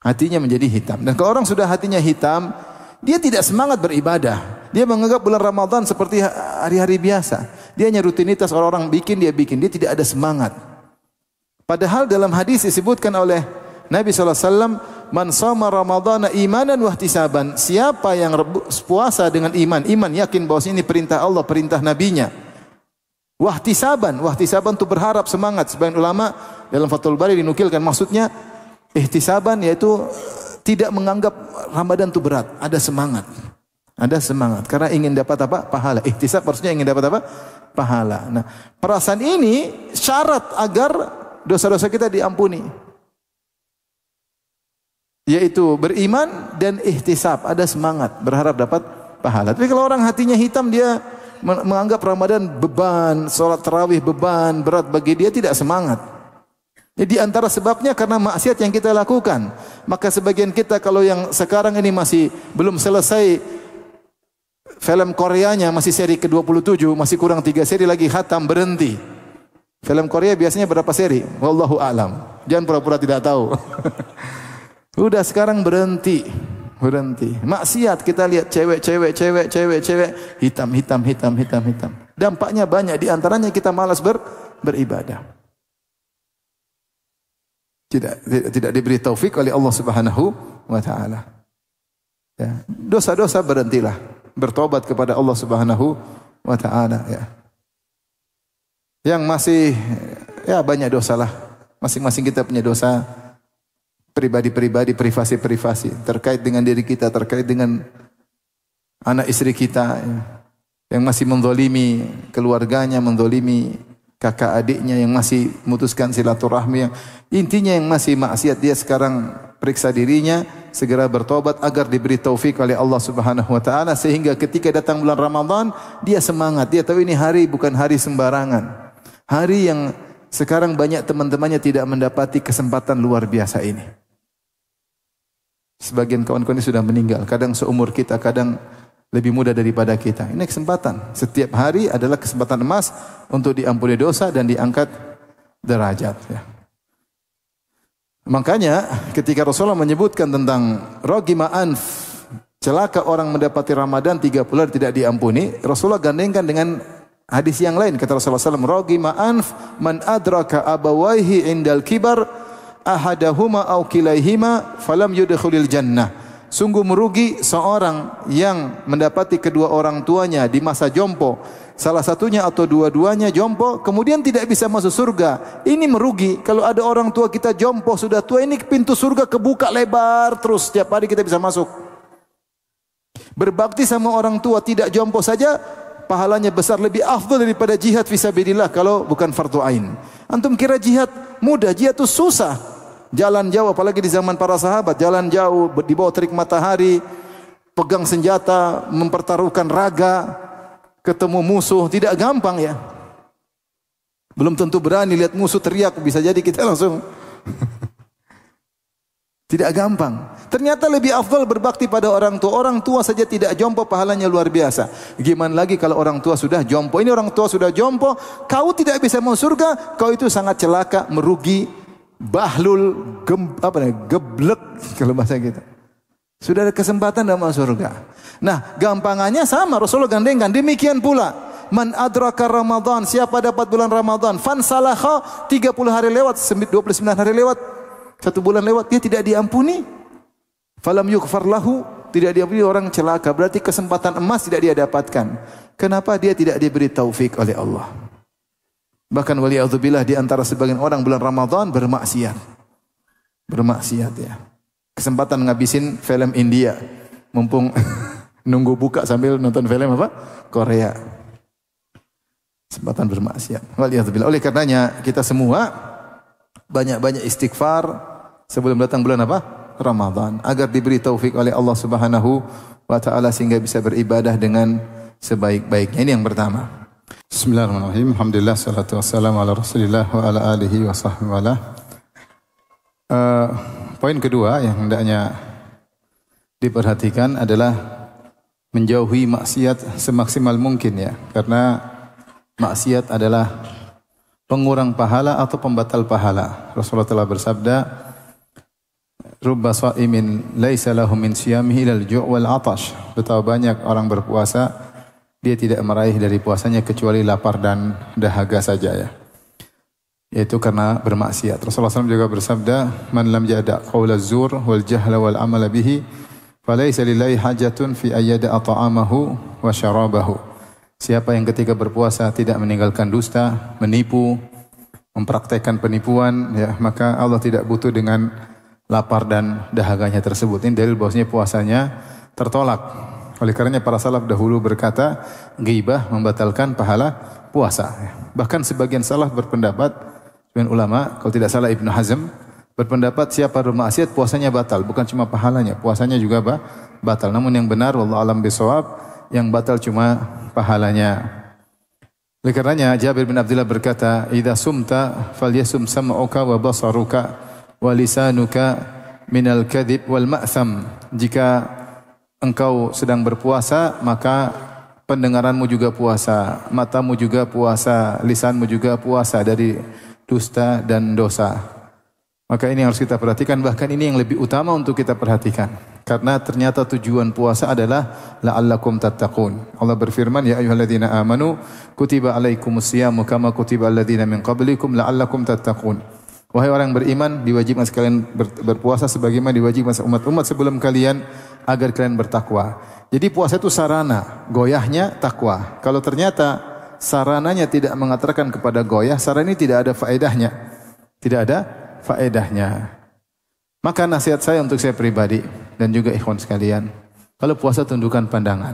Hatinya menjadi hitam. Dan kalau orang sudah hatinya hitam, dia tidak semangat beribadah. Dia menganggap bulan Ramadan seperti hari-hari biasa. Dia hanya rutinitas, orang-orang bikin, dia bikin. Dia tidak ada semangat. Padahal dalam hadis disebutkan oleh Nabi SAW, man shoma ramadhana imanan wahtisaban. Siapa yang puasa dengan iman, yakin bahwa ini perintah Allah, perintah nabinya. Wahtisaban itu berharap, semangat. Sebagian ulama dalam Fathul Bari dinukilkan maksudnya ihtisaban yaitu tidak menganggap Ramadan itu berat, ada semangat. Ada semangat karena ingin dapat apa? Pahala. Ihtisab maksudnya ingin dapat apa? Pahala. Nah, perasaan ini syarat agar dosa-dosa kita diampuni. Yaitu beriman dan ihtisab, ada semangat, berharap dapat pahala. Tapi kalau orang hatinya hitam, dia menganggap Ramadan beban, salat tarawih beban, berat bagi dia, tidak semangat. Jadi antara sebabnya karena maksiat yang kita lakukan. Maka sebagian kita kalau yang sekarang ini masih belum selesai film Koreanya, masih seri ke-27, masih kurang 3 seri lagi khatam, berhenti. Film Korea biasanya berapa seri? Wallahu a'lam. Jangan pura-pura tidak tahu. Udah sekarang berhenti. Maksiat kita lihat cewek hitam. Dampaknya banyak, di antaranya kita malas beribadah. Tidak diberi taufik oleh Allah Subhanahu wa taala. Ya, dosa-dosa berhentilah, bertobat kepada Allah Subhanahu wa taala ya. Yang masih ya banyak dosalah. Masing-masing kita punya dosa. Pribadi-pribadi, privasi-privasi terkait dengan diri kita, terkait dengan anak istri kita ya. Yang masih menzalimi keluarganya, menzalimi kakak adiknya, yang masih memutuskan silaturahmi, yang intinya yang masih maksiat, dia sekarang periksa dirinya, segera bertobat agar diberi taufik oleh Allah Subhanahu wa taala sehingga ketika datang bulan Ramadan dia semangat, dia tahu ini hari bukan hari sembarangan. Hari yang sekarang banyak teman-temannya tidak mendapati kesempatan luar biasa ini. Sebagian kawan-kawan ini sudah meninggal, kadang seumur kita, kadang lebih muda daripada kita. Ini kesempatan. Setiap hari adalah kesempatan emas untuk diampuni dosa dan diangkat derajat. Ya. Makanya ketika Rasulullah menyebutkan tentang ragima anf celaka orang mendapati Ramadan 30 hari tidak diampuni, Rasulullah gandengkan dengan hadis yang lain. Kata Rasulullah SAW, "Ragima anf man adraka abawaihi indal kibar ahadahuma aw kilaihima falam yudkhulil jannah." Sungguh merugi seorang yang mendapati kedua orang tuanya di masa jompo, salah satunya atau dua-duanya jompo, kemudian tidak bisa masuk surga. Ini merugi. Kalau ada orang tua kita jompo sudah tua, ini pintu surga kebuka lebar terus, setiap hari kita bisa masuk. Berbakti sama orang tua tidak jompo saja pahalanya besar, lebih afdal daripada jihad fisabilillah kalau bukan fardu ain. Antum kira jihad mudah? Jihad itu susah. Jalan jauh, apalagi di zaman para sahabat, jalan jauh di bawah terik matahari, pegang senjata, mempertaruhkan raga, ketemu musuh, tidak gampang ya. Belum tentu berani lihat musuh teriak, bisa jadi kita langsung tidak gampang. Ternyata lebih afdal berbakti pada orang tua. Orang tua saja tidak jompo pahalanya luar biasa. Gimana lagi kalau orang tua sudah jompo? Ini orang tua sudah jompo, kau tidak bisa masuk surga, kau itu sangat celaka, merugi, bahlul, geblek kalau bahasa kita. Sudah ada kesempatan dalam masuk surga. Nah, gampangannya sama, Rasulullah gandengkan. Demikian pula, man adraka Ramadan, siapa dapat bulan Ramadan, fan salakha, 30 hari lewat, 29 hari lewat, 1 bulan lewat, dia tidak diampuni. Falam yughfar lahu, tidak diampuni, orang celaka. Berarti kesempatan emas tidak dia dapatkan. Kenapa dia tidak diberi taufik oleh Allah? Bahkan waliyadzubillah di antara sebagian orang bulan Ramadan bermaksiat. Bermaksiat ya. Kesempatan ngabisin film India. Mumpung nunggu buka sambil nonton film apa? Korea. Kesempatan bermaksiat. Waliyadzubillah. Oleh karenanya kita semua banyak-banyak istighfar sebelum datang bulan apa? Ramadan. Agar diberi taufik oleh Allah Subhanahu wa ta'ala sehingga bisa beribadah dengan sebaik-baiknya. Ini yang pertama. Bismillahirrahmanirrahim. Alhamdulillah, salatu wassalamu ala Rasulillah wa ala alihi wa sahbihi wa poin kedua yang hendaknya diperhatikan adalah menjauhi maksiat semaksimal mungkin ya. Karena maksiat adalah pengurang pahala atau pembatal pahala. Rasulullah telah bersabda, "Rubba sha'imin laisa lahu min siyamihi ilal ju' wal 'atash." Betapa banyak orang berpuasa dia tidak meraih dari puasanya kecuali lapar dan dahaga saja ya. Yaitu karena bermaksiat. Rasulullah SAW juga bersabda, "Man lam yada' qaula zur wal jahla wal amala bihi, falaysa lillahi hajatun fi ayyada ta'amahu wa syarabahu." Siapa yang ketika berpuasa tidak meninggalkan dusta, menipu, mempraktekkan penipuan, ya, maka Allah tidak butuh dengan lapar dan dahaganya tersebut. Ini dalil bahwasanya puasanya tertolak. Oleh karenanya para salaf dahulu berkata, ghibah membatalkan pahala puasa. Bahkan sebagian salaf berpendapat, sebagian ulama, kalau tidak salah Ibnu Hazm, berpendapat siapa bermaksiat puasanya batal, bukan cuma pahalanya, puasanya juga batal. Namun yang benar, wallahu alam bisawab, yang batal cuma pahalanya. Oleh karenanya Jabir bin Abdullah berkata, "Idza sumta falyasum sam'uka wa basaruka wa lisanuka minal kadhib wal ma'tham." Jika engkau sedang berpuasa, maka pendengaranmu juga puasa, matamu juga puasa, lisanmu juga puasa dari dusta dan dosa. Maka ini harus kita perhatikan, bahkan ini yang lebih utama untuk kita perhatikan. Karena ternyata tujuan puasa adalah la'allakum tattaqun. Allah berfirman, "Ya ayyuhalladzina amanu kutiba alaikumusyiyamu kama kutiba alladzina min qablikum la'allakum tattaqun." Wahai orang beriman, diwajibkan sekalian berpuasa sebagaimana diwajibkan umat-umat sebelum kalian agar kalian bertakwa. Jadi puasa itu sarana, goyahnya takwa. Kalau ternyata sarananya tidak mengantarkan kepada goyah, sarana ini tidak ada faedahnya. Tidak ada faedahnya. Maka nasihat saya untuk saya pribadi dan juga ikhwan sekalian, kalau puasa tundukkan pandangan.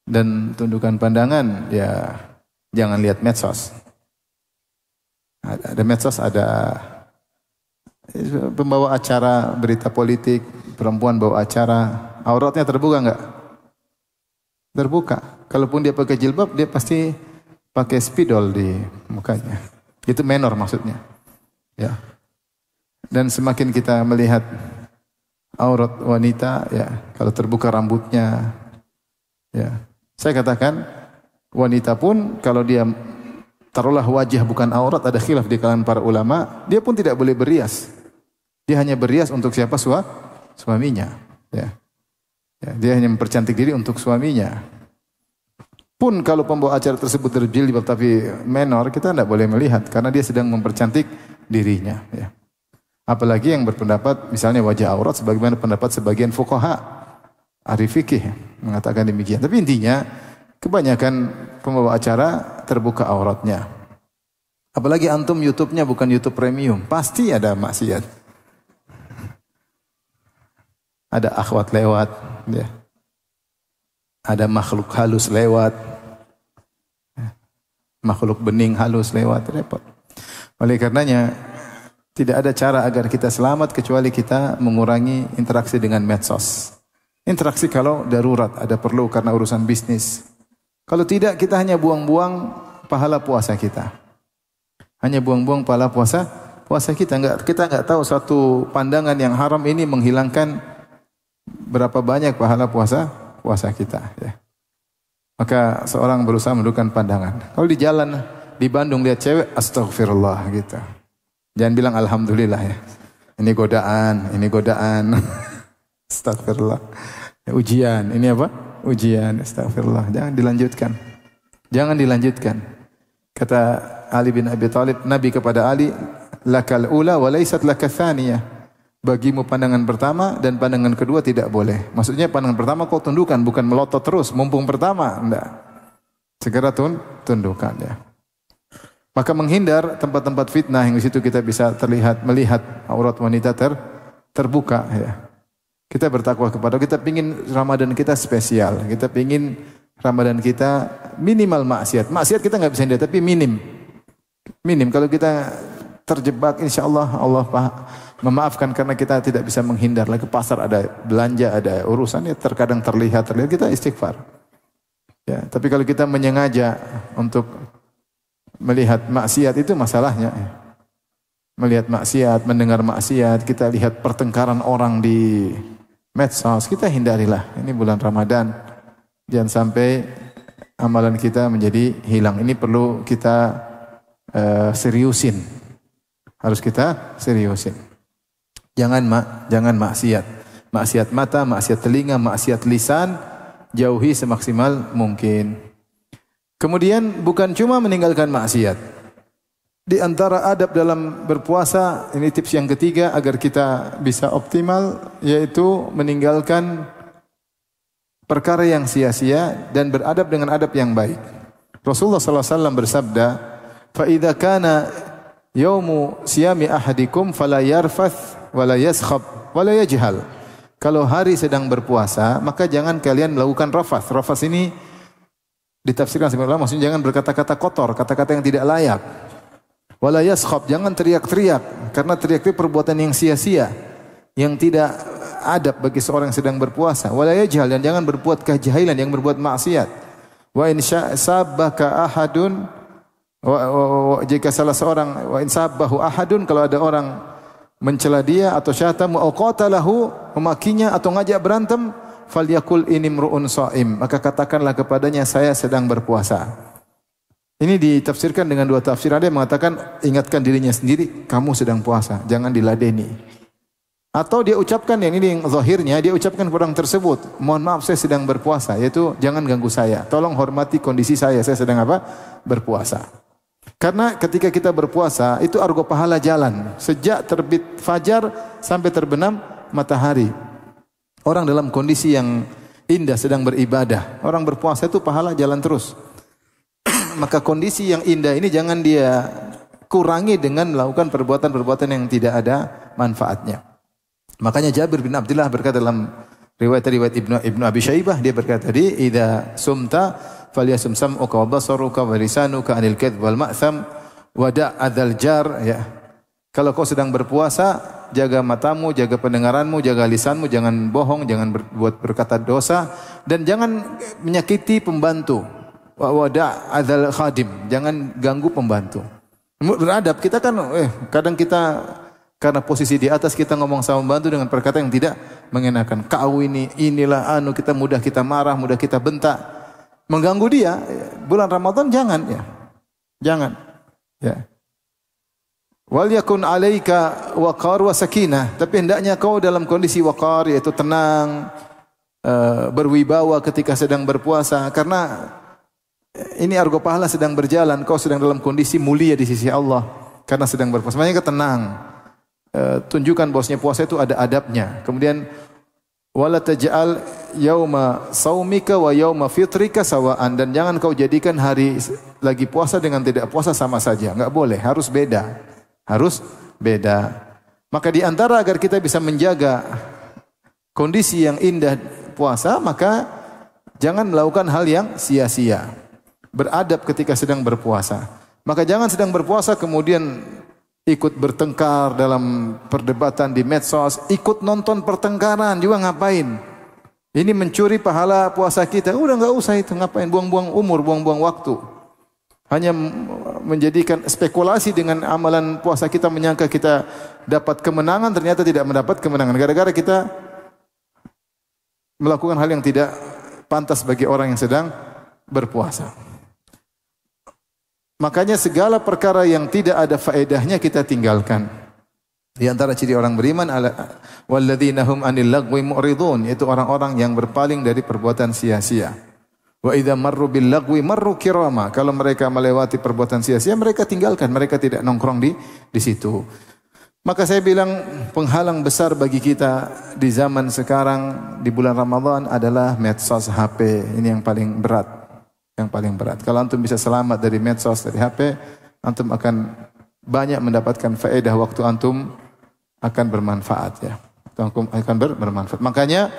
Dan tundukkan pandangan ya jangan lihat medsos. Ada medsos, ada pembawa acara berita politik, perempuan bawa acara, auratnya terbuka enggak? Terbuka. Kalaupun dia pakai jilbab, dia pasti pakai spidol di mukanya. Itu menor maksudnya. Ya. Dan semakin kita melihat aurat wanita, ya, kalau terbuka rambutnya, ya. Saya katakan wanita pun kalau dia taruhlah wajah bukan aurat, ada khilaf di kalangan para ulama, dia pun tidak boleh berias. Dia hanya berias untuk siapa? Suaminya. Ya. Ya, dia hanya mempercantik diri untuk suaminya. Pun kalau pembawa acara tersebut berjilbab tapi menor, kita tidak boleh melihat karena dia sedang mempercantik dirinya. Ya. Apalagi yang berpendapat misalnya wajah aurat sebagaimana pendapat sebagian fuqaha ahli fikih mengatakan demikian. Tapi intinya kebanyakan pembawa acara terbuka auratnya. Apalagi antum YouTube-nya bukan YouTube premium, pasti ada maksiat. Ada akhwat lewat, ya. Ada makhluk halus lewat, makhluk bening halus lewat, repot. Oleh karenanya tidak ada cara agar kita selamat kecuali kita mengurangi interaksi dengan medsos. Interaksi kalau darurat, ada perlu karena urusan bisnis. Kalau tidak, kita hanya buang-buang pahala puasa kita. Hanya buang-buang pahala puasa kita. Kita enggak tahu satu pandangan yang haram ini menghilangkan berapa banyak pahala puasa kita. Ya. Maka seorang berusaha menundukkan pandangan. Kalau di jalan, di Bandung lihat cewek, astagfirullah gitu. Jangan bilang alhamdulillah ya. Ini godaan. Astagfirullah. Ya, ujian, ini apa? Ujian, astagfirullah. Jangan dilanjutkan. Kata Ali bin Abi Thalib, Nabi kepada Ali, lakal ula wa laysat lakas tsaniyah. Bagimu pandangan pertama dan pandangan kedua tidak boleh. Maksudnya pandangan pertama kau tundukkan, bukan melotot terus. Mumpung pertama, enggak. Segera tundukkan ya. Maka menghindar tempat-tempat fitnah yang di situ kita bisa melihat aurat wanita terbuka ya. Kita bertakwa kepada kita pingin Ramadan kita spesial. Kita pingin Ramadan kita minimal maksiat. Maksiat kita enggak bisa hindari tapi minim. Kalau kita terjebak insyaallah Allah memaafkan karena kita tidak bisa menghindar. Lagi ke pasar ada belanja, ada urusan ya terkadang terlihat kita istighfar. Ya, tapi kalau kita menyengaja untuk melihat maksiat itu masalahnya. Melihat maksiat, mendengar maksiat, kita lihat pertengkaran orang di medsos, kita hindarilah. Ini bulan Ramadan. Jangan sampai amalan kita menjadi hilang. Ini perlu kita seriusin. Harus kita seriusin. Jangan maksiat. Maksiat mata, maksiat telinga, maksiat lisan, jauhi semaksimal mungkin. Kemudian bukan cuma meninggalkan maksiat. Di antara adab dalam berpuasa, ini tips yang ketiga agar kita bisa optimal, yaitu meninggalkan perkara yang sia-sia dan beradab dengan adab yang baik. Rasulullah SAW bersabda, "Fa idza kana yaumu siyami ahadikum fala yarfath wala yaskhab wala yajhal." Kalau hari sedang berpuasa, maka jangan kalian melakukan rafath. Rafath ini ditafsirkan sebagai ulama, maksudnya jangan berkata-kata kotor, kata-kata yang tidak layak. Wala yaskhab, jangan teriak-teriak, karena teriak-teriak perbuatan yang sia-sia, yang tidak adab bagi seorang yang sedang berpuasa. Wala yajhal, dan jangan berbuat kejahilan, yang berbuat maksiat. Wa in sabbaka ahadun, jika salah seorang, wa in sabbahu ahadun, kalau ada orang mencela dia atau syatamu au qatalahu, memakinya atau ngajak berantem, falyakul inimru'un shaim, maka katakanlah kepadanya saya sedang berpuasa. Ini ditafsirkan dengan dua tafsir. Ada yang mengatakan ingatkan dirinya sendiri, kamu sedang puasa, jangan diladeni. Atau dia ucapkan yang ini yang zahirnya, dia ucapkan kepada orang tersebut, mohon maaf saya sedang berpuasa, yaitu jangan ganggu saya, tolong hormati kondisi saya sedang apa? Berpuasa. Karena ketika kita berpuasa itu argo pahala jalan sejak terbit fajar sampai terbenam matahari. Orang dalam kondisi yang indah sedang beribadah. Orang berpuasa itu pahala jalan terus. Maka kondisi yang indah ini jangan dia kurangi dengan melakukan perbuatan-perbuatan yang tidak ada manfaatnya. Makanya Jabir bin Abdullah berkata dalam riwayat Ibnu Abi Syaibah, dia berkata tadi, "Idza sumta falyasum sam'uka wa basaruka wa lisanuka 'anil kadhib wal ma'tham wa da'adzal jar." Ya. Kalau kau sedang berpuasa, jaga matamu, jaga pendengaranmu, jaga lisanmu, jangan bohong, jangan berkata dosa, dan jangan menyakiti pembantu. Wa da'adzal khadim, jangan ganggu pembantu. Beradab, kita kan kadang kita karena posisi di atas kita ngomong sama pembantu dengan perkataan yang tidak mengenakan. Kau inilah kita mudah kita marah, mudah kita bentak, mengganggu dia. Bulan Ramadan jangan ya. Jangan. Ya. Wal yakun 'alaika waqar wa sakinah, tapi hendaknya kau dalam kondisi waqar, yaitu tenang, berwibawa ketika sedang berpuasa, karena ini argo pahala sedang berjalan, kau sedang dalam kondisi mulia di sisi Allah karena sedang berpuasa. Makanya tenang. Tunjukkan bahwasanya puasa itu ada adabnya. Kemudian wala taj'al yauma saumika wa yauma fitrika sawaan, dan jangan kau jadikan hari lagi puasa dengan tidak puasa sama saja. Enggak boleh, harus beda. Harus beda. Maka di antara agar kita bisa menjaga kondisi yang indah puasa, maka jangan melakukan hal yang sia-sia. Beradab ketika sedang berpuasa. Maka jangan sedang berpuasa kemudian ikut bertengkar dalam perdebatan di medsos, ikut nonton pertengkaran juga ngapain? Ini mencuri pahala puasa kita. Udah enggak usah itu, ngapain? Buang-buang umur, buang-buang waktu. Hanya menjadikan spekulasi dengan amalan puasa kita, menyangka kita dapat kemenangan, ternyata tidak mendapat kemenangan. Gara-gara kita melakukan hal yang tidak pantas bagi orang yang sedang berpuasa. Makanya segala perkara yang tidak ada faedahnya kita tinggalkan. Di antara ciri orang beriman walladzina hum 'anil lagwi mu'ridun, yaitu orang-orang yang berpaling dari perbuatan sia-sia. Wa idza marru bil lagwi marru kirama, kalau mereka melewati perbuatan sia-sia mereka tinggalkan, mereka tidak nongkrong di situ. Maka saya bilang penghalang besar bagi kita di zaman sekarang di bulan Ramadan adalah medsos, HP. Ini yang paling berat. Yang paling berat. Kalau antum bisa selamat dari medsos, dari HP, antum akan banyak mendapatkan faedah waktu antum akan bermanfaat ya. Antum akan bermanfaat. Makanya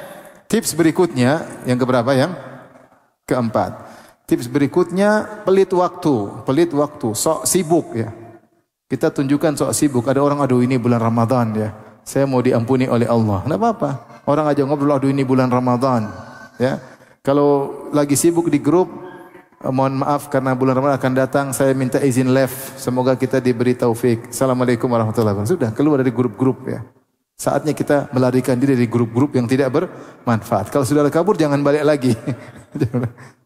tips berikutnya yang keberapa? Yang keempat. Tips berikutnya pelit waktu, sok sibuk ya. Kita tunjukkan sok sibuk. Ada orang, aduh ini bulan Ramadan ya, saya mau diampuni oleh Allah. Enggak apa-apa. Orang aja ngobrol, aduh ini bulan Ramadan ya. Kalau lagi sibuk di grup, mohon maaf karena bulan Ramadan akan datang, saya minta izin live. Semoga kita diberi taufik. Assalamualaikum warahmatullahi wabarakatuh. Sudah keluar dari grup-grup ya. Saatnya kita melarikan diri dari grup-grup yang tidak bermanfaat. Kalau sudah kabur jangan balik lagi.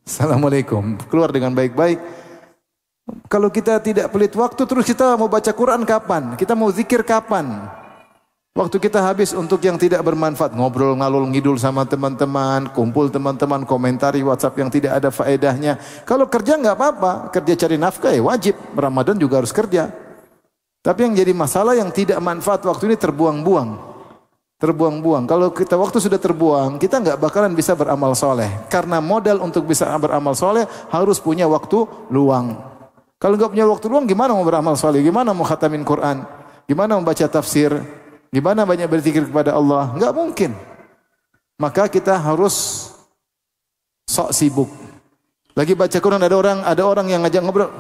Assalamualaikum. Keluar dengan baik-baik. Kalau kita tidak pelit waktu, terus kita mau baca Quran kapan? Kita mau zikir kapan? Waktu kita habis untuk yang tidak bermanfaat, ngobrol ngalul ngidul sama teman-teman, kumpul teman-teman, komentari WhatsApp yang tidak ada faedahnya. Kalau kerja enggak apa-apa, kerja cari nafkah ya wajib. Ramadan juga harus kerja. Tapi yang jadi masalah yang tidak manfaat waktu ini terbuang-buang. Terbuang-buang. Kalau kita waktu sudah terbuang, kita enggak bakalan bisa beramal soleh. Karena modal untuk bisa beramal soleh harus punya waktu luang. Kalau enggak punya waktu luang, gimana mau beramal soleh? Gimana mau khatamin Quran? Gimana mau baca tafsir? Gimana banyak berzikir kepada Allah? Enggak mungkin. Maka kita harus sok sibuk. Lagi baca Quran ada orang yang ngajak ngobrol.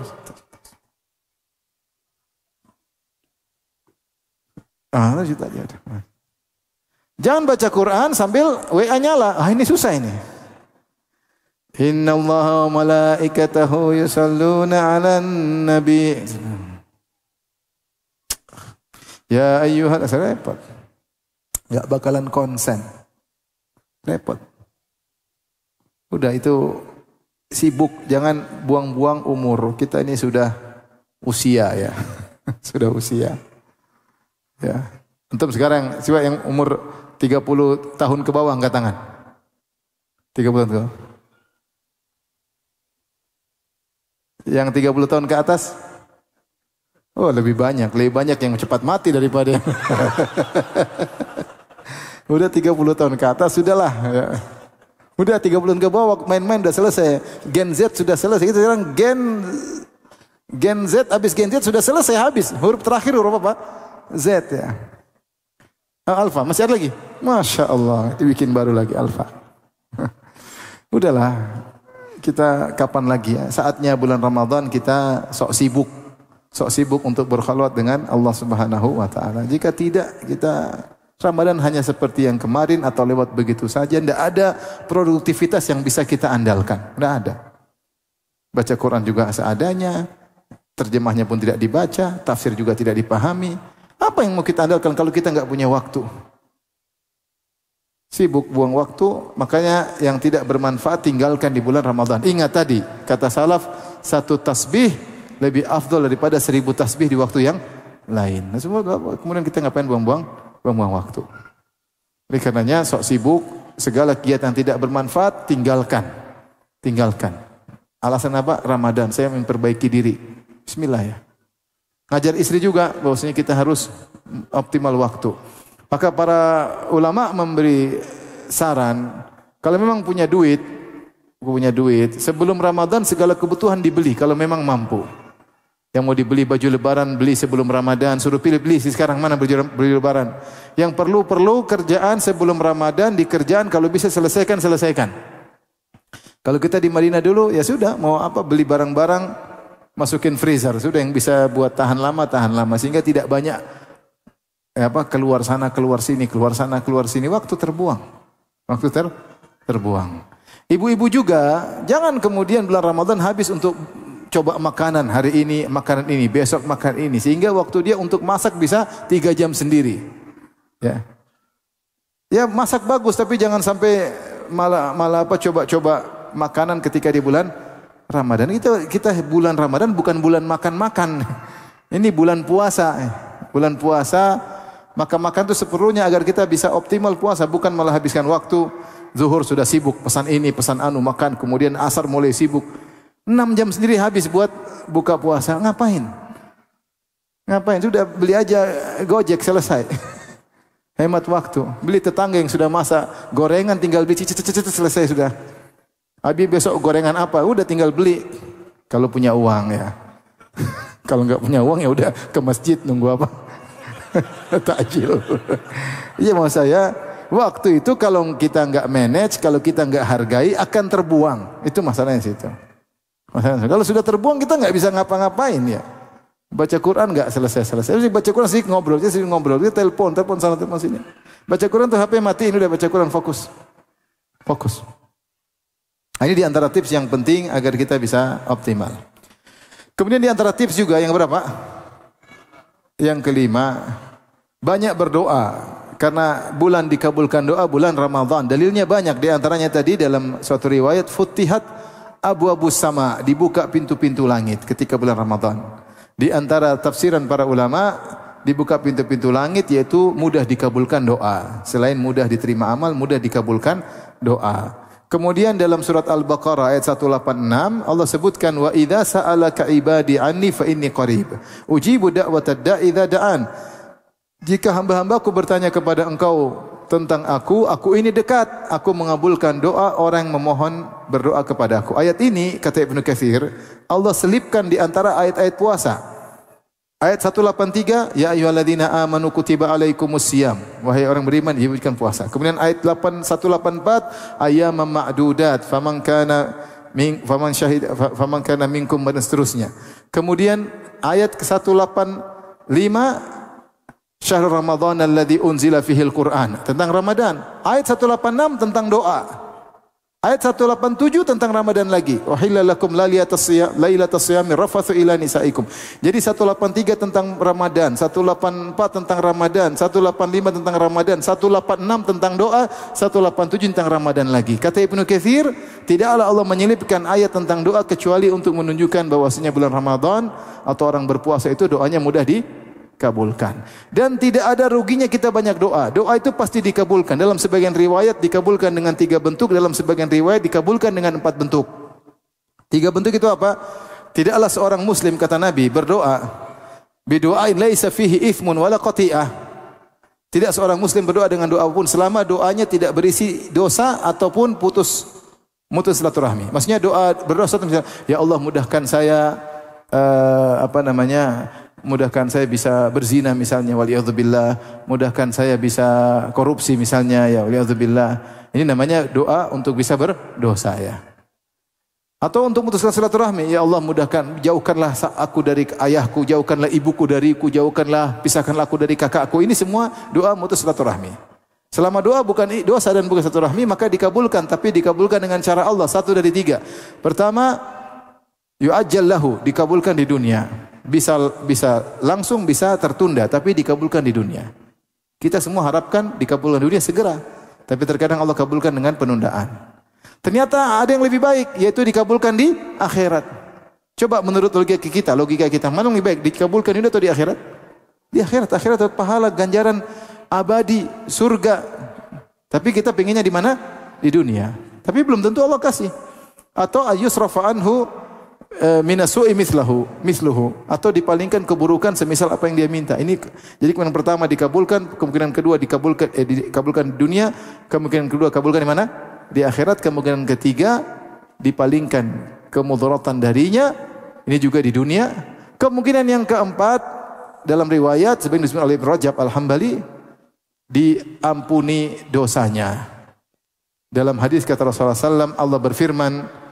Jangan baca Quran sambil WA nyala. Ini susah ini. Innallaha wa malaikatahu yusalluna 'alan nabi. Ya ayyuhal, repot. Enggak bakalan konsen. Repot. Udah itu sibuk, jangan buang-buang umur. Kita ini sudah usia ya. Sudah usia. Ya. Antum sekarang siapa yang umur 30 tahun ke bawah angkat tangan? 30 tahun ke bawah. Yang 30 tahun ke atas? Oh, lebih banyak yang cepat mati daripada yang udah 30 tahun ke atas sudahlah. Ya. Udah 30 tahun ke bawah main-main udah selesai. Gen Z sudah selesai. Kita sekarang Gen Z, habis Gen Z sudah selesai habis. Huruf terakhir huruf apa? Z ya. Alfa masih ada lagi? Masya Allah, itu bikin baru lagi Alfa. Udahlah, kita kapan lagi ya? Saatnya bulan Ramadan kita sok sibuk untuk berkhalwat dengan Allah Subhanahu wa taala. Jika tidak, kita Ramadan hanya seperti yang kemarin atau lewat begitu saja, tidak ada produktivitas yang bisa kita andalkan. Tidak ada. Baca Quran juga seadanya, terjemahnya pun tidak dibaca, tafsir juga tidak dipahami. Apa yang mau kita andalkan kalau kita enggak punya waktu? Sibuk buang waktu, makanya yang tidak bermanfaat tinggalkan di bulan Ramadan. Ingat tadi, kata salaf, satu tasbih lebih afdol daripada 1000 tasbih di waktu yang lain. Nah, semua kemudian kita ngapain buang-buang waktu. Oleh karenanya sok sibuk segala kegiatan yang tidak bermanfaat tinggalkan. Tinggalkan. Alasan apa? Ramadan, saya memperbaiki diri. Bismillah ya. Ngajar istri juga bahwasanya kita harus optimal waktu. Maka para ulama memberi saran, kalau memang punya duit, sebelum Ramadan segala kebutuhan dibeli kalau memang mampu. Yang mau dibeli baju lebaran, beli sebelum Ramadan. Suruh pilih sekarang mana beli lebaran. Yang perlu kerjaan sebelum Ramadan, dikerjaan kalau bisa selesaikan. Kalau kita di Madinah dulu, ya sudah, mau apa beli barang-barang, masukin freezer. Sudah yang bisa buat tahan lama. Sehingga tidak banyak keluar sana, keluar sini. Waktu terbuang. Terbuang. Ibu-ibu juga, jangan kemudian bulan Ramadan habis untuk coba makanan hari ini, makanan ini, besok makan ini. Sehingga waktu dia untuk masak bisa 3 jam sendiri. Ya masak bagus, tapi jangan sampai malah coba-coba makanan ketika di bulan Ramadan. Kita bulan Ramadan bukan bulan makan-makan. Ini bulan puasa. Bulan puasa, maka makan itu seperlunya agar kita bisa optimal puasa. Bukan malah habiskan waktu. Zuhur sudah sibuk, pesan ini, pesan anu, makan. Kemudian asar mulai sibuk. 6 jam sendiri habis buat buka puasa. Ngapain? Sudah beli aja Gojek selesai. Hemat waktu. Beli tetangga yang sudah masak gorengan, tinggal beli selesai sudah. Habis besok gorengan apa? Udah tinggal beli. Kalau punya uang ya. Kalau enggak punya uang ya udah ke masjid nunggu apa? Takjil. Iya mau saya, waktu itu kalau kita enggak manage, kalau kita enggak hargai akan terbuang. Itu masalahnya situ. Kalau sudah terbuang kita nggak bisa ngapa-ngapain ya. Baca Quran nggak selesai. Baca Quran sih ngobrol, dia telepon sana telepon sini. Baca Quran tuh HP matiin udah baca Quran fokus. Nah, ini di antara tips yang penting agar kita bisa optimal. Kemudian di antara tips juga yang berapa? Yang kelima, banyak berdoa karena bulan dikabulkan doa bulan Ramadan. Dalilnya banyak, di antaranya tadi dalam suatu riwayat Futtihat Abu sama, dibuka pintu-pintu langit ketika bulan Ramadan. Di antara tafsiran para ulama, dibuka pintu-pintu langit yaitu mudah dikabulkan doa. Selain mudah diterima amal, mudah dikabulkan doa. Kemudian dalam surat Al-Baqarah ayat 186 Allah sebutkan wa idza sa'alaka ibadi anni fa inni qarib ujibu da'watad da'i idza da'an. Jika hamba-hambaku bertanya kepada engkau tentang aku ini dekat. Aku mengabulkan doa orang yang memohon berdoa kepada aku. Ayat ini, kata Ibnu Katsir, Allah selipkan di antara ayat-ayat puasa. Ayat 183, ya ayyuhalladzina amanu kutiba alaikumusiyam. Wahai orang beriman, diwajibkan puasa. Kemudian ayat 184, ayyaman ma'dudat, faman kana minkum dan seterusnya. Kemudian ayat ke-185, Syahrul Ramadan alladzi unzila fihil Qur'an, tentang Ramadan. Ayat 186 tentang doa. Ayat 187 tentang Ramadan lagi. Uhilla lakum lailatas siyami rafathu ila nisaikum. Jadi 183 tentang Ramadan, 184 tentang Ramadan, 185 tentang Ramadan, 186 tentang doa, 187 tentang Ramadan lagi. Kata Ibnu Katsir, tidaklah Allah menyelipkan ayat tentang doa kecuali untuk menunjukkan bahwasanya bulan Ramadan atau orang berpuasa itu doanya mudah dikabulkan. Dan tidak ada ruginya kita banyak doa. Doa itu pasti dikabulkan. Dalam sebagian riwayat dikabulkan dengan 3 bentuk, dalam sebagian riwayat dikabulkan dengan 4 bentuk. 3 bentuk itu apa? Tidaklah seorang muslim, kata Nabi, berdoa bidu'ain laisa fihi ithmun wala qati'ah. Tidak seorang muslim berdoa dengan doa apapun selama doanya tidak berisi dosa ataupun mutus silaturahmi. Maksudnya berdoa misalnya, ya Allah mudahkan saya mudahkan saya bisa berzina misalnya, waliyadzubillah, mudahkan saya bisa korupsi misalnya, ya waliyadzubillah. Ini namanya doa untuk bisa berdosa ya. Atau untuk memutuskan silaturahmi, ya Allah mudahkan, jauhkanlah aku dari ayahku, jauhkanlah ibuku dariku, pisahkanlah aku dari kakakku. Ini semua doa memutus silaturahmi. Selama doa bukan dosa dan bukan silaturahmi, maka dikabulkan, tapi dikabulkan dengan cara Allah, 1 dari 3. Pertama, yu'ajjal lahu, dikabulkan di dunia. Bisa langsung, bisa tertunda, tapi dikabulkan di dunia. Kita semua harapkan dikabulkan di dunia segera, tapi terkadang Allah kabulkan dengan penundaan. Ternyata ada yang lebih baik, yaitu dikabulkan di akhirat. Coba menurut logika kita, mana yang lebih baik, dikabulkan di dunia atau di akhirat? Di akhirat. Akhirat pahala, ganjaran abadi, surga. Tapi kita pinginnya di mana? Di dunia. Tapi belum tentu Allah kasih. Atau ayusrafa anhu minasu'i misluhu, atau dipalingkan keburukan semisal apa yang dia minta. Ini jadi kemungkinan pertama dikabulkan, kemungkinan kedua dikabulkan di dunia, kemungkinan kedua kabulkan di mana? Di akhirat, kemungkinan ketiga dipalingkan kemudaratan darinya, ini juga di dunia. Kemungkinan yang keempat dalam riwayat sebagaimana disebutkan oleh Ibnu Rajab Al-Hambali, diampuni dosanya. Dalam hadis kata Rasulullah SAW, Allah berfirman,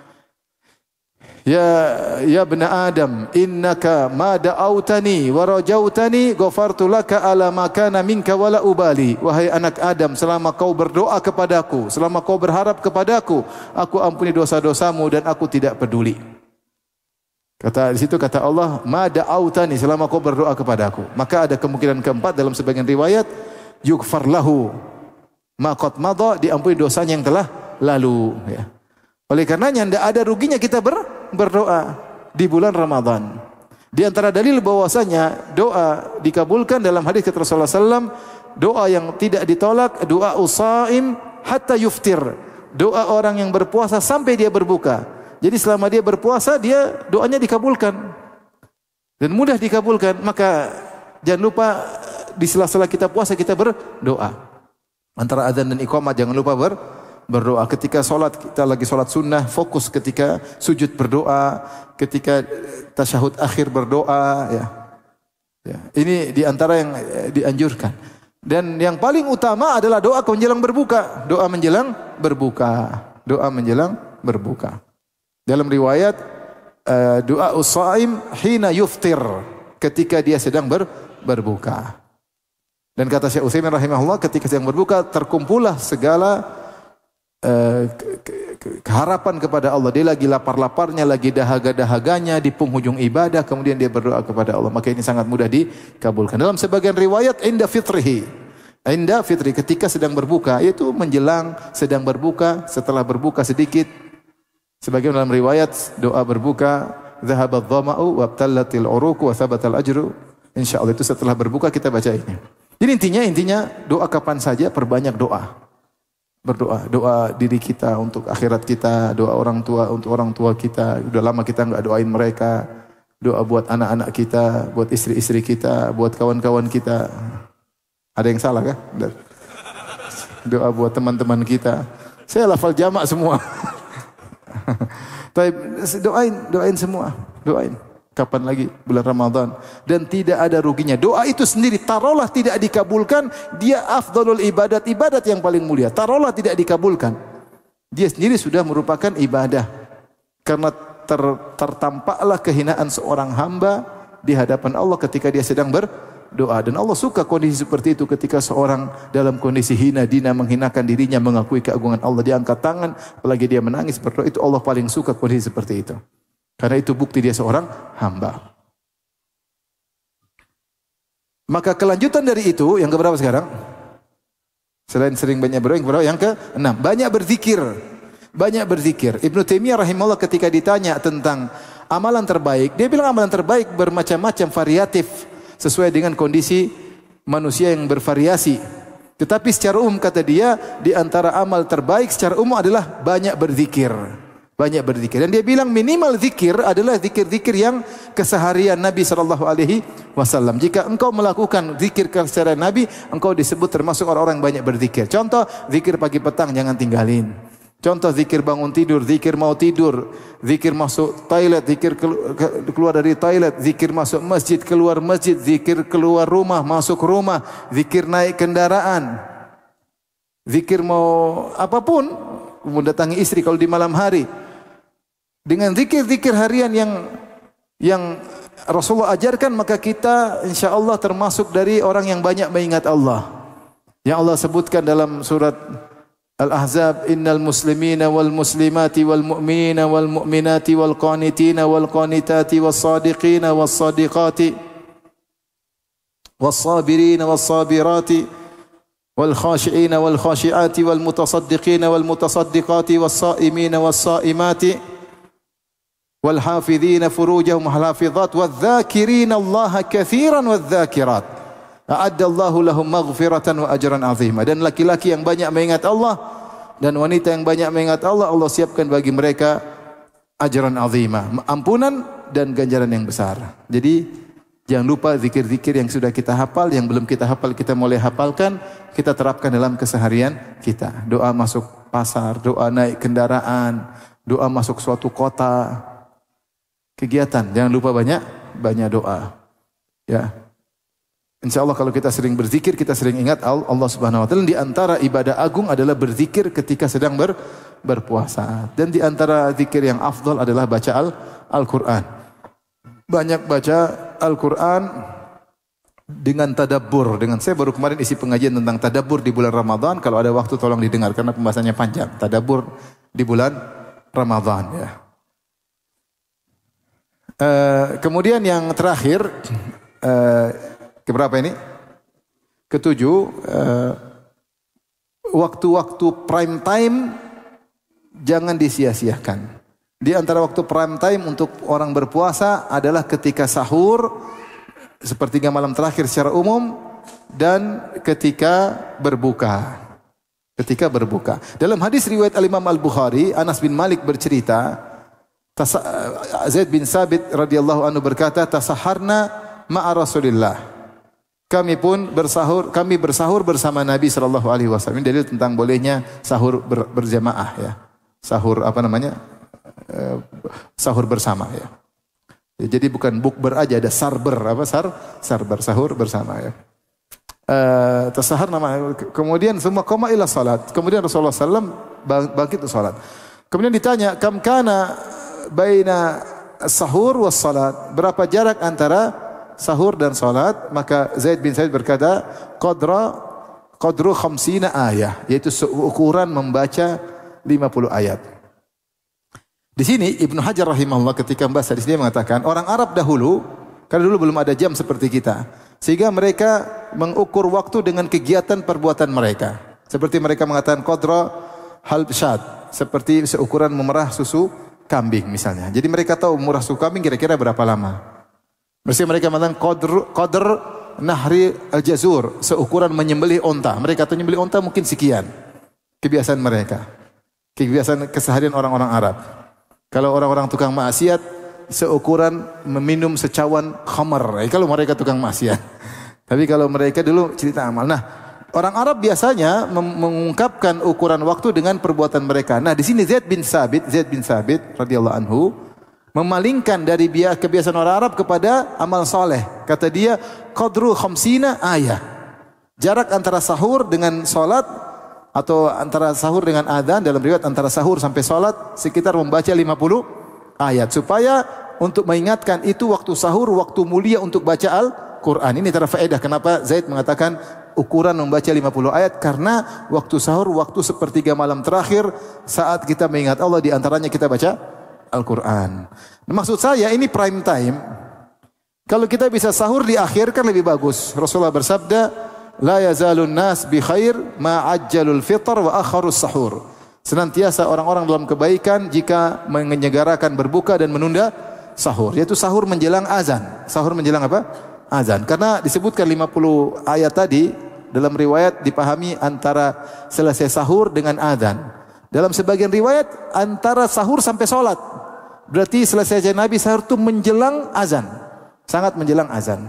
Ya bani Adam, innaka ma da'autani wa rajautani ghafartu laka ala ma kana minka wala ubali. Wahai anak Adam, selama kau berdoa kepadaku, selama kau berharap kepadaku, aku ampuni dosa-dosamu dan aku tidak peduli. Di situ kata Allah, ma da'autani, selama kau berdoa kepadaku. Maka ada kemungkinan keempat dalam sebagian riwayat, yughfar lahu ma qad madha, diampuni dosanya yang telah lalu, ya. Oleh karenanya tidak ada ruginya kita berdoa di bulan Ramadan. Di antara dalil bahwasanya doa dikabulkan dalam hadis kata Rasulullah SAW, doa yang tidak ditolak, doa usaim hatta yuftir, doa orang yang berpuasa sampai dia berbuka. Jadi selama dia berpuasa, dia doanya dikabulkan dan mudah dikabulkan. Maka jangan lupa di sela-sela kita puasa kita berdoa. Antara azan dan iqamah jangan lupa berdoa. Ketika solat, kita lagi solat sunnah, fokus ketika sujud berdoa, ketika tasyahud akhir berdoa, ya. Ini diantara yang dianjurkan. Dan yang paling utama adalah doa menjelang berbuka. Doa menjelang berbuka. Doa menjelang berbuka. Dalam riwayat, doa usaim hina yuftir, ketika dia sedang berbuka. Dan kata Syekh Utsaimin rahimahullah, ketika sedang berbuka terkumpullah segala keharapan kepada Allah. Dia lagi lapar-laparnya, lagi dahaga-dahaganya di penghujung ibadah, kemudian dia berdoa kepada Allah. Maka ini sangat mudah dikabulkan. Dalam sebagian riwayat inda fitri, ketika sedang berbuka, yaitu menjelang sedang berbuka, setelah berbuka sedikit. Sebagian dalam riwayat doa berbuka, dhahabat dhama'u wabtallatil uruqu wa thabatal ajru. Insyaallah itu setelah berbuka kita baca ini. Jadi intinya doa kapan saja, perbanyak doa. Berdoa, doa diri kita untuk akhirat kita, doa orang tua untuk orang tua kita. Udah lama kita enggak doain mereka. Doa buat anak-anak kita, buat istri-istri kita, buat kawan-kawan kita. Ada yang salah kah? Doa buat teman-teman kita. Saya lafal jamak semua. Tapi doain semua, doain. Kapan lagi bulan Ramadan, dan tidak ada ruginya. Doa itu sendiri taruhlah tidak dikabulkan, dia afdalul ibadat yang paling mulia. Taruhlah tidak dikabulkan, dia sendiri sudah merupakan ibadah. Karena tertampaklah kehinaan seorang hamba di hadapan Allah ketika dia sedang berdoa. Dan Allah suka kondisi seperti itu, ketika seorang dalam kondisi hina dina, menghinakan dirinya, mengakui keagungan Allah, dia angkat tangan, apalagi dia menangis berdoa, itu Allah paling suka kondisi seperti itu. Karena itu bukti dia seorang hamba. Maka kelanjutan dari itu, yang keberapa sekarang? Selain sering banyak berdoa, yang keberapa? Yang ke-6. Banyak berzikir. Banyak berzikir. Ibnu Taimiyah rahimahullah ketika ditanya tentang amalan terbaik, dia bilang amalan terbaik bermacam-macam, variatif, sesuai dengan kondisi manusia yang bervariasi. Tetapi secara umum kata dia, di antara amal terbaik secara umum adalah banyak berzikir. Banyak berzikir. Dan dia bilang minimal zikir adalah zikir-zikir yang keseharian Nabi SAW. Jika engkau melakukan zikir keseharian Nabi, engkau disebut termasuk orang-orang yang banyak berzikir. Contoh, zikir pagi petang jangan tinggalin. Contoh, zikir bangun tidur, zikir mau tidur, zikir masuk toilet, zikir keluar dari toilet, zikir masuk masjid, keluar masjid, zikir keluar rumah, masuk rumah, zikir naik kendaraan, zikir mau apapun, mendatangi istri kalau di malam hari. Dengan zikir-zikir harian yang Rasulullah ajarkan, maka kita insyaAllah termasuk dari orang yang banyak mengingat Allah. Yang Allah sebutkan dalam surat Al-Ahzab, innal muslimina wal muslimati wal mu'minina wal mu'minati wal qanitina wal qanitati was sadiqina was sadiqati was sabirina was sabirati wal khashi'ina wal khashi'ati wal mutasaddiqina wal mutasaddiqati was saimina was saimati wal hafidhina furujahum wal hafidhat wal dzakirina Allah katsiran wal dzakirat. A'addallahu lahum maghfiratan wa ajran 'azima. Dan laki-laki yang banyak mengingat Allah dan wanita yang banyak mengingat Allah, Allah siapkan bagi mereka ajran 'azima, ampunan dan ganjaran yang besar. Jadi jangan lupa zikir-zikir yang sudah kita hafal, yang belum kita hafal kita mulai hafalkan, kita terapkan dalam keseharian kita. Doa masuk pasar, doa naik kendaraan, doa masuk suatu kota. Kegiatan, jangan lupa banyak doa. Ya. Insyaallah kalau kita sering berzikir, kita sering ingat Allah Subhanahu wa taala. Di antara ibadah agung adalah berzikir ketika sedang berpuasa. Dan di antara zikir yang afdal adalah baca Al-Qur'an. Banyak baca Al-Qur'an dengan tadabbur. Saya baru kemarin isi pengajian tentang tadabbur di bulan Ramadan. Kalau ada waktu tolong didengar karena pembahasannya panjang. Tadabbur di bulan Ramadan, ya. Kemudian yang terakhir, keberapa ini? Ketujuh, waktu-waktu prime time jangan disia-siakan. Di antara waktu prime time untuk orang berpuasa adalah ketika sahur, sepertiga malam terakhir secara umum, dan ketika berbuka. Dalam hadis riwayat Al-Imam Al-Bukhari, Anas bin Malik bercerita, Zaid bin Sabit radhiyallahu anhu berkata, tasaharna ma'a Rasulillah. Kami bersahur bersama Nabi sallallahu alaihi wasallam. Ini dalil tentang bolehnya sahur berjamaah, ya. Sahur sahur bersama, ya. Jadi bukan bukber aja, ada sarber, sarber, sahur bersama, ya. Tasaharna, kemudian semua qama ila salat. Kemudian Rasulullah sallallahu alaihi wasallam bangkit untuk salat. Kemudian ditanya, kam kana baina sahur was salat, berapa jarak antara sahur dan salat? Maka Zaid bin Sabit berkata, qadru 50 ayah, yaitu seukuran membaca 50 ayat. Di sini Ibnu Hajar rahimahullah ketika membahas di sini mengatakan, orang Arab dahulu, karena dulu belum ada jam seperti kita, sehingga mereka mengukur waktu dengan kegiatan perbuatan mereka. Seperti mereka mengatakan qadra halb syad, seperti seukuran memerah susu kambing misalnya. Jadi mereka tahu memerah susu kambing kira-kira berapa lama. Mesti mereka mengatakan qadr nahri al-jazur, seukuran menyembelih onta. Mereka tahu menyembelih onta mungkin sekian. Kebiasaan mereka. Kebiasaan keseharian orang-orang Arab. Kalau orang-orang tukang maksiat, seukuran meminum secawan khamar. Kalau mereka tukang maksiat. Tapi kalau mereka dulu cerita amal. Nah, orang Arab biasanya mengungkapkan ukuran waktu dengan perbuatan mereka. Nah, di sini Zaid bin Sabit radhiyallahu anhu memalingkan dari kebiasaan orang Arab kepada amal soleh. Kata dia, qadru 50 ayah. Jarak antara sahur dengan salat atau antara sahur dengan adzan, dalam riwayat antara sahur sampai salat sekitar membaca 50 ayat. Supaya untuk mengingatkan itu waktu sahur, waktu mulia untuk baca Al-Quran. Ini antara faedah kenapa Zaid mengatakan ukuran membaca 50 ayat, karena waktu sahur, waktu sepertiga malam terakhir saat kita mengingat Allah, di antaranya kita baca Al-Quran. Maksud saya ini prime time. Kalau kita bisa sahur di akhir kan lebih bagus. Rasulullah bersabda, la yazalun nas bi khair ma ajjalul fitr wa akharus sahur. Senantiasa orang-orang dalam kebaikan jika menyegarakan berbuka dan menunda sahur. Yaitu sahur menjelang azan. Sahur menjelang apa? Azan. Karena disebutkan 50 ayat tadi, dalam riwayat dipahami antara selesai sahur dengan azan. Dalam sebagian riwayat antara sahur sampai salat. Berarti selesai Nabi sahur itu menjelang azan. Sangat menjelang azan.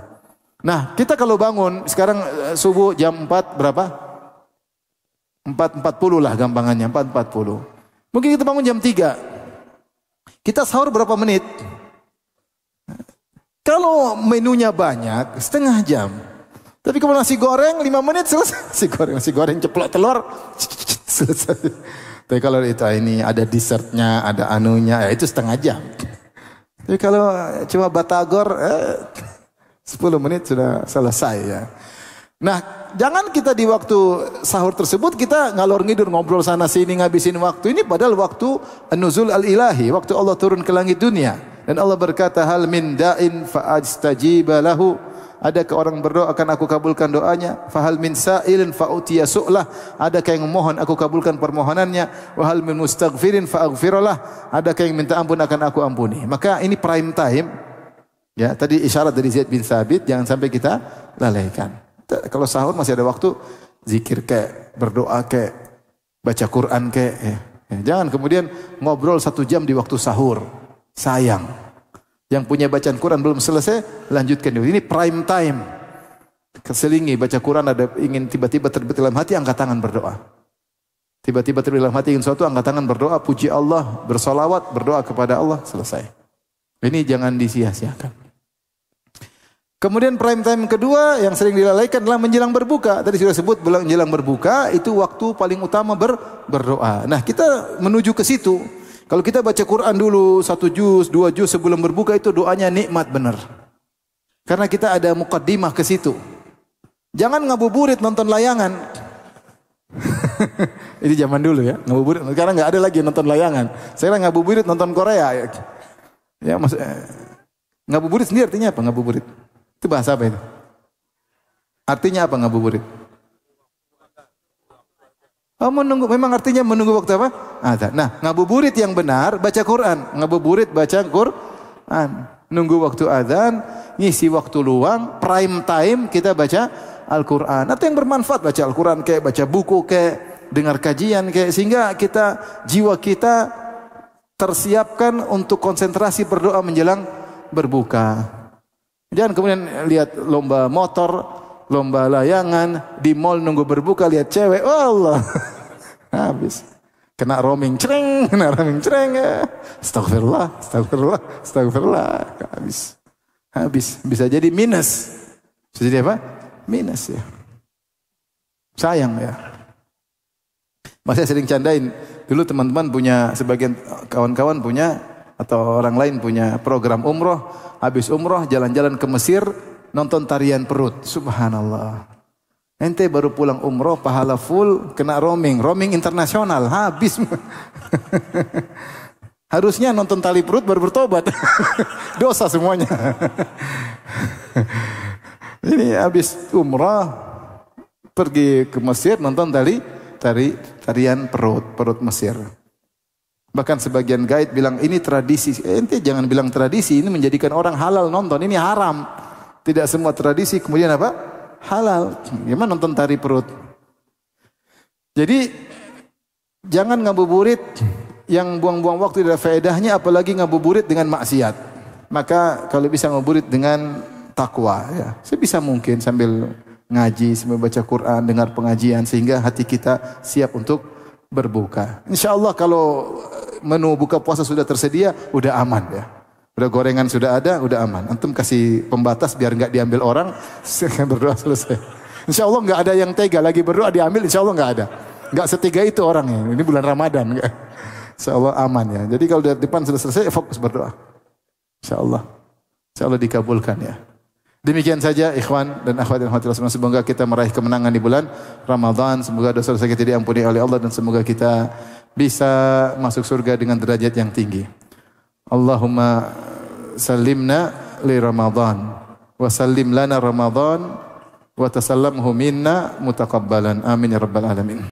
Nah, kita kalau bangun sekarang subuh jam 4 berapa? 4.40 lah gampangannya, 4.40. Mungkin kita bangun jam 3. Kita sahur berapa menit? Kalau menunya banyak, setengah jam. Tapi kalau nasi goreng 5 menit selesai. Nasi goreng ceplok telur selesai. Tapi kalau ini ada dessertnya, ada anunya, ya itu setengah jam. Tapi kalau cuma batagor 10 menit sudah selesai, ya. Nah, jangan kita di waktu sahur tersebut kita ngalor ngidur ngobrol sana sini ngabisin waktu. Ini padahal waktu an-nuzul al-ilahi, waktu Allah turun ke langit dunia. Dan Allah berkata, hal min da'in fa'astajiba lahu. Adakah orang berdoa akan aku kabulkan doanya? Fahal min sa'ilin fa'utiya su'lah. Adakah yang memohon aku kabulkan permohonannya? Wa hal min mustaghfirin fa'aghfirlah. Adakah yang minta ampun akan aku ampuni? Maka ini prime time. Ya, tadi isyarat dari Zaid bin Sabit, jangan sampai kita lalaikan. Kalau sahur masih ada waktu, zikir kek, berdoa kek, baca Quran kek. Jangan kemudian ngobrol 1 jam di waktu sahur. Sayang. Yang punya bacaan Quran belum selesai, lanjutkan dulu. Ini prime time. Keselingi baca Quran, ada ingin tiba-tiba terbit dalam hati, angkat tangan berdoa. Tiba-tiba terbit dalam hati ingin sesuatu, angkat tangan berdoa, puji Allah, bersolawat, berdoa kepada Allah, selesai. Ini jangan disia-siakan. Kemudian prime time kedua yang sering dilalaikan adalah menjelang berbuka. Tadi sudah sebut menjelang berbuka itu waktu paling utama berdoa. Nah, kita menuju ke situ. Kalau kita baca Quran dulu 1 juz, 2 juz sebelum berbuka itu doanya nikmat benar. Karena kita ada mukaddimah ke situ. Jangan ngabuburit nonton layangan. Ini zaman dulu ya, ngabuburit. Sekarang enggak ada lagi nonton layangan. Sekarang ngabuburit nonton Korea. Ya, ngabuburit sendiri artinya apa ngabuburit? Itu bahasa apa itu? Artinya apa ngabuburit? Oh, menunggu, memang artinya menunggu waktu apa? Ada. Nah, ngabuburit yang benar baca Quran. Ngabuburit baca Quran. Nunggu waktu azan, ngisi waktu luang, prime time kita baca Al-Quran. Atau yang bermanfaat baca Al-Quran kayak baca buku kayak dengar kajian kayak sehingga jiwa kita tersiapkan untuk konsentrasi berdoa menjelang berbuka. Jangan kemudian lihat lomba motor, lomba layangan, di mall nunggu berbuka lihat cewek, oh Allah. Habis. Kena roaming, cereng, Astagfirullah. Habis. Bisa jadi minus. Bisa jadi apa? Minus ya. Sayang ya. Masih sering candain. Dulu teman-teman punya, sebagian kawan-kawan punya, atau orang lain punya program umroh. Habis umroh jalan-jalan ke Mesir, nonton tarian perut. Subhanallah. Ente baru pulang umroh, pahala full, kena roaming internasional, habis. Harusnya nonton tali perut baru bertobat. Dosa semuanya. Ini habis umrah pergi ke Mesir nonton tarian perut Mesir. Bahkan sebagian guide bilang ini tradisi. Ente jangan bilang tradisi, ini menjadikan orang halal nonton, ini haram. Tidak semua tradisi kemudian apa? Halal. Gimana nonton tari perut? Jadi jangan ngabuburit yang buang-buang waktu tidak faedahnya, apalagi ngabuburit dengan maksiat. Maka kalau bisa ngabuburit dengan takwa ya. Sebisa mungkin sambil ngaji, sambil baca Quran, dengar pengajian sehingga hati kita siap untuk berbuka. Insyaallah kalau menu buka puasa sudah tersedia, udah aman ya. Udah gorengan sudah ada, udah aman. Antum kasih pembatas biar enggak diambil orang, berdoa selesai. Insyaallah enggak ada yang tega lagi berdoa diambil, insyaallah enggak ada. Enggak setiga itu orangnya. Ini bulan Ramadan enggak. Insyaallah aman ya. Jadi kalau di depan sudah selesai, fokus berdoa. Insyaallah. Insyaallah dikabulkan ya. Demikian saja ikhwan dan akhwat yang dirahmati Allah. Semoga kita meraih kemenangan di bulan Ramadan. Semoga dosa-dosa kita diampuni oleh Allah dan semoga kita bisa masuk surga dengan derajat yang tinggi. Allahumma sallimna li Ramadan wa sallim lana Ramadan wa tasallamhu minna mutaqabbalan. Amin ya rabbal alamin.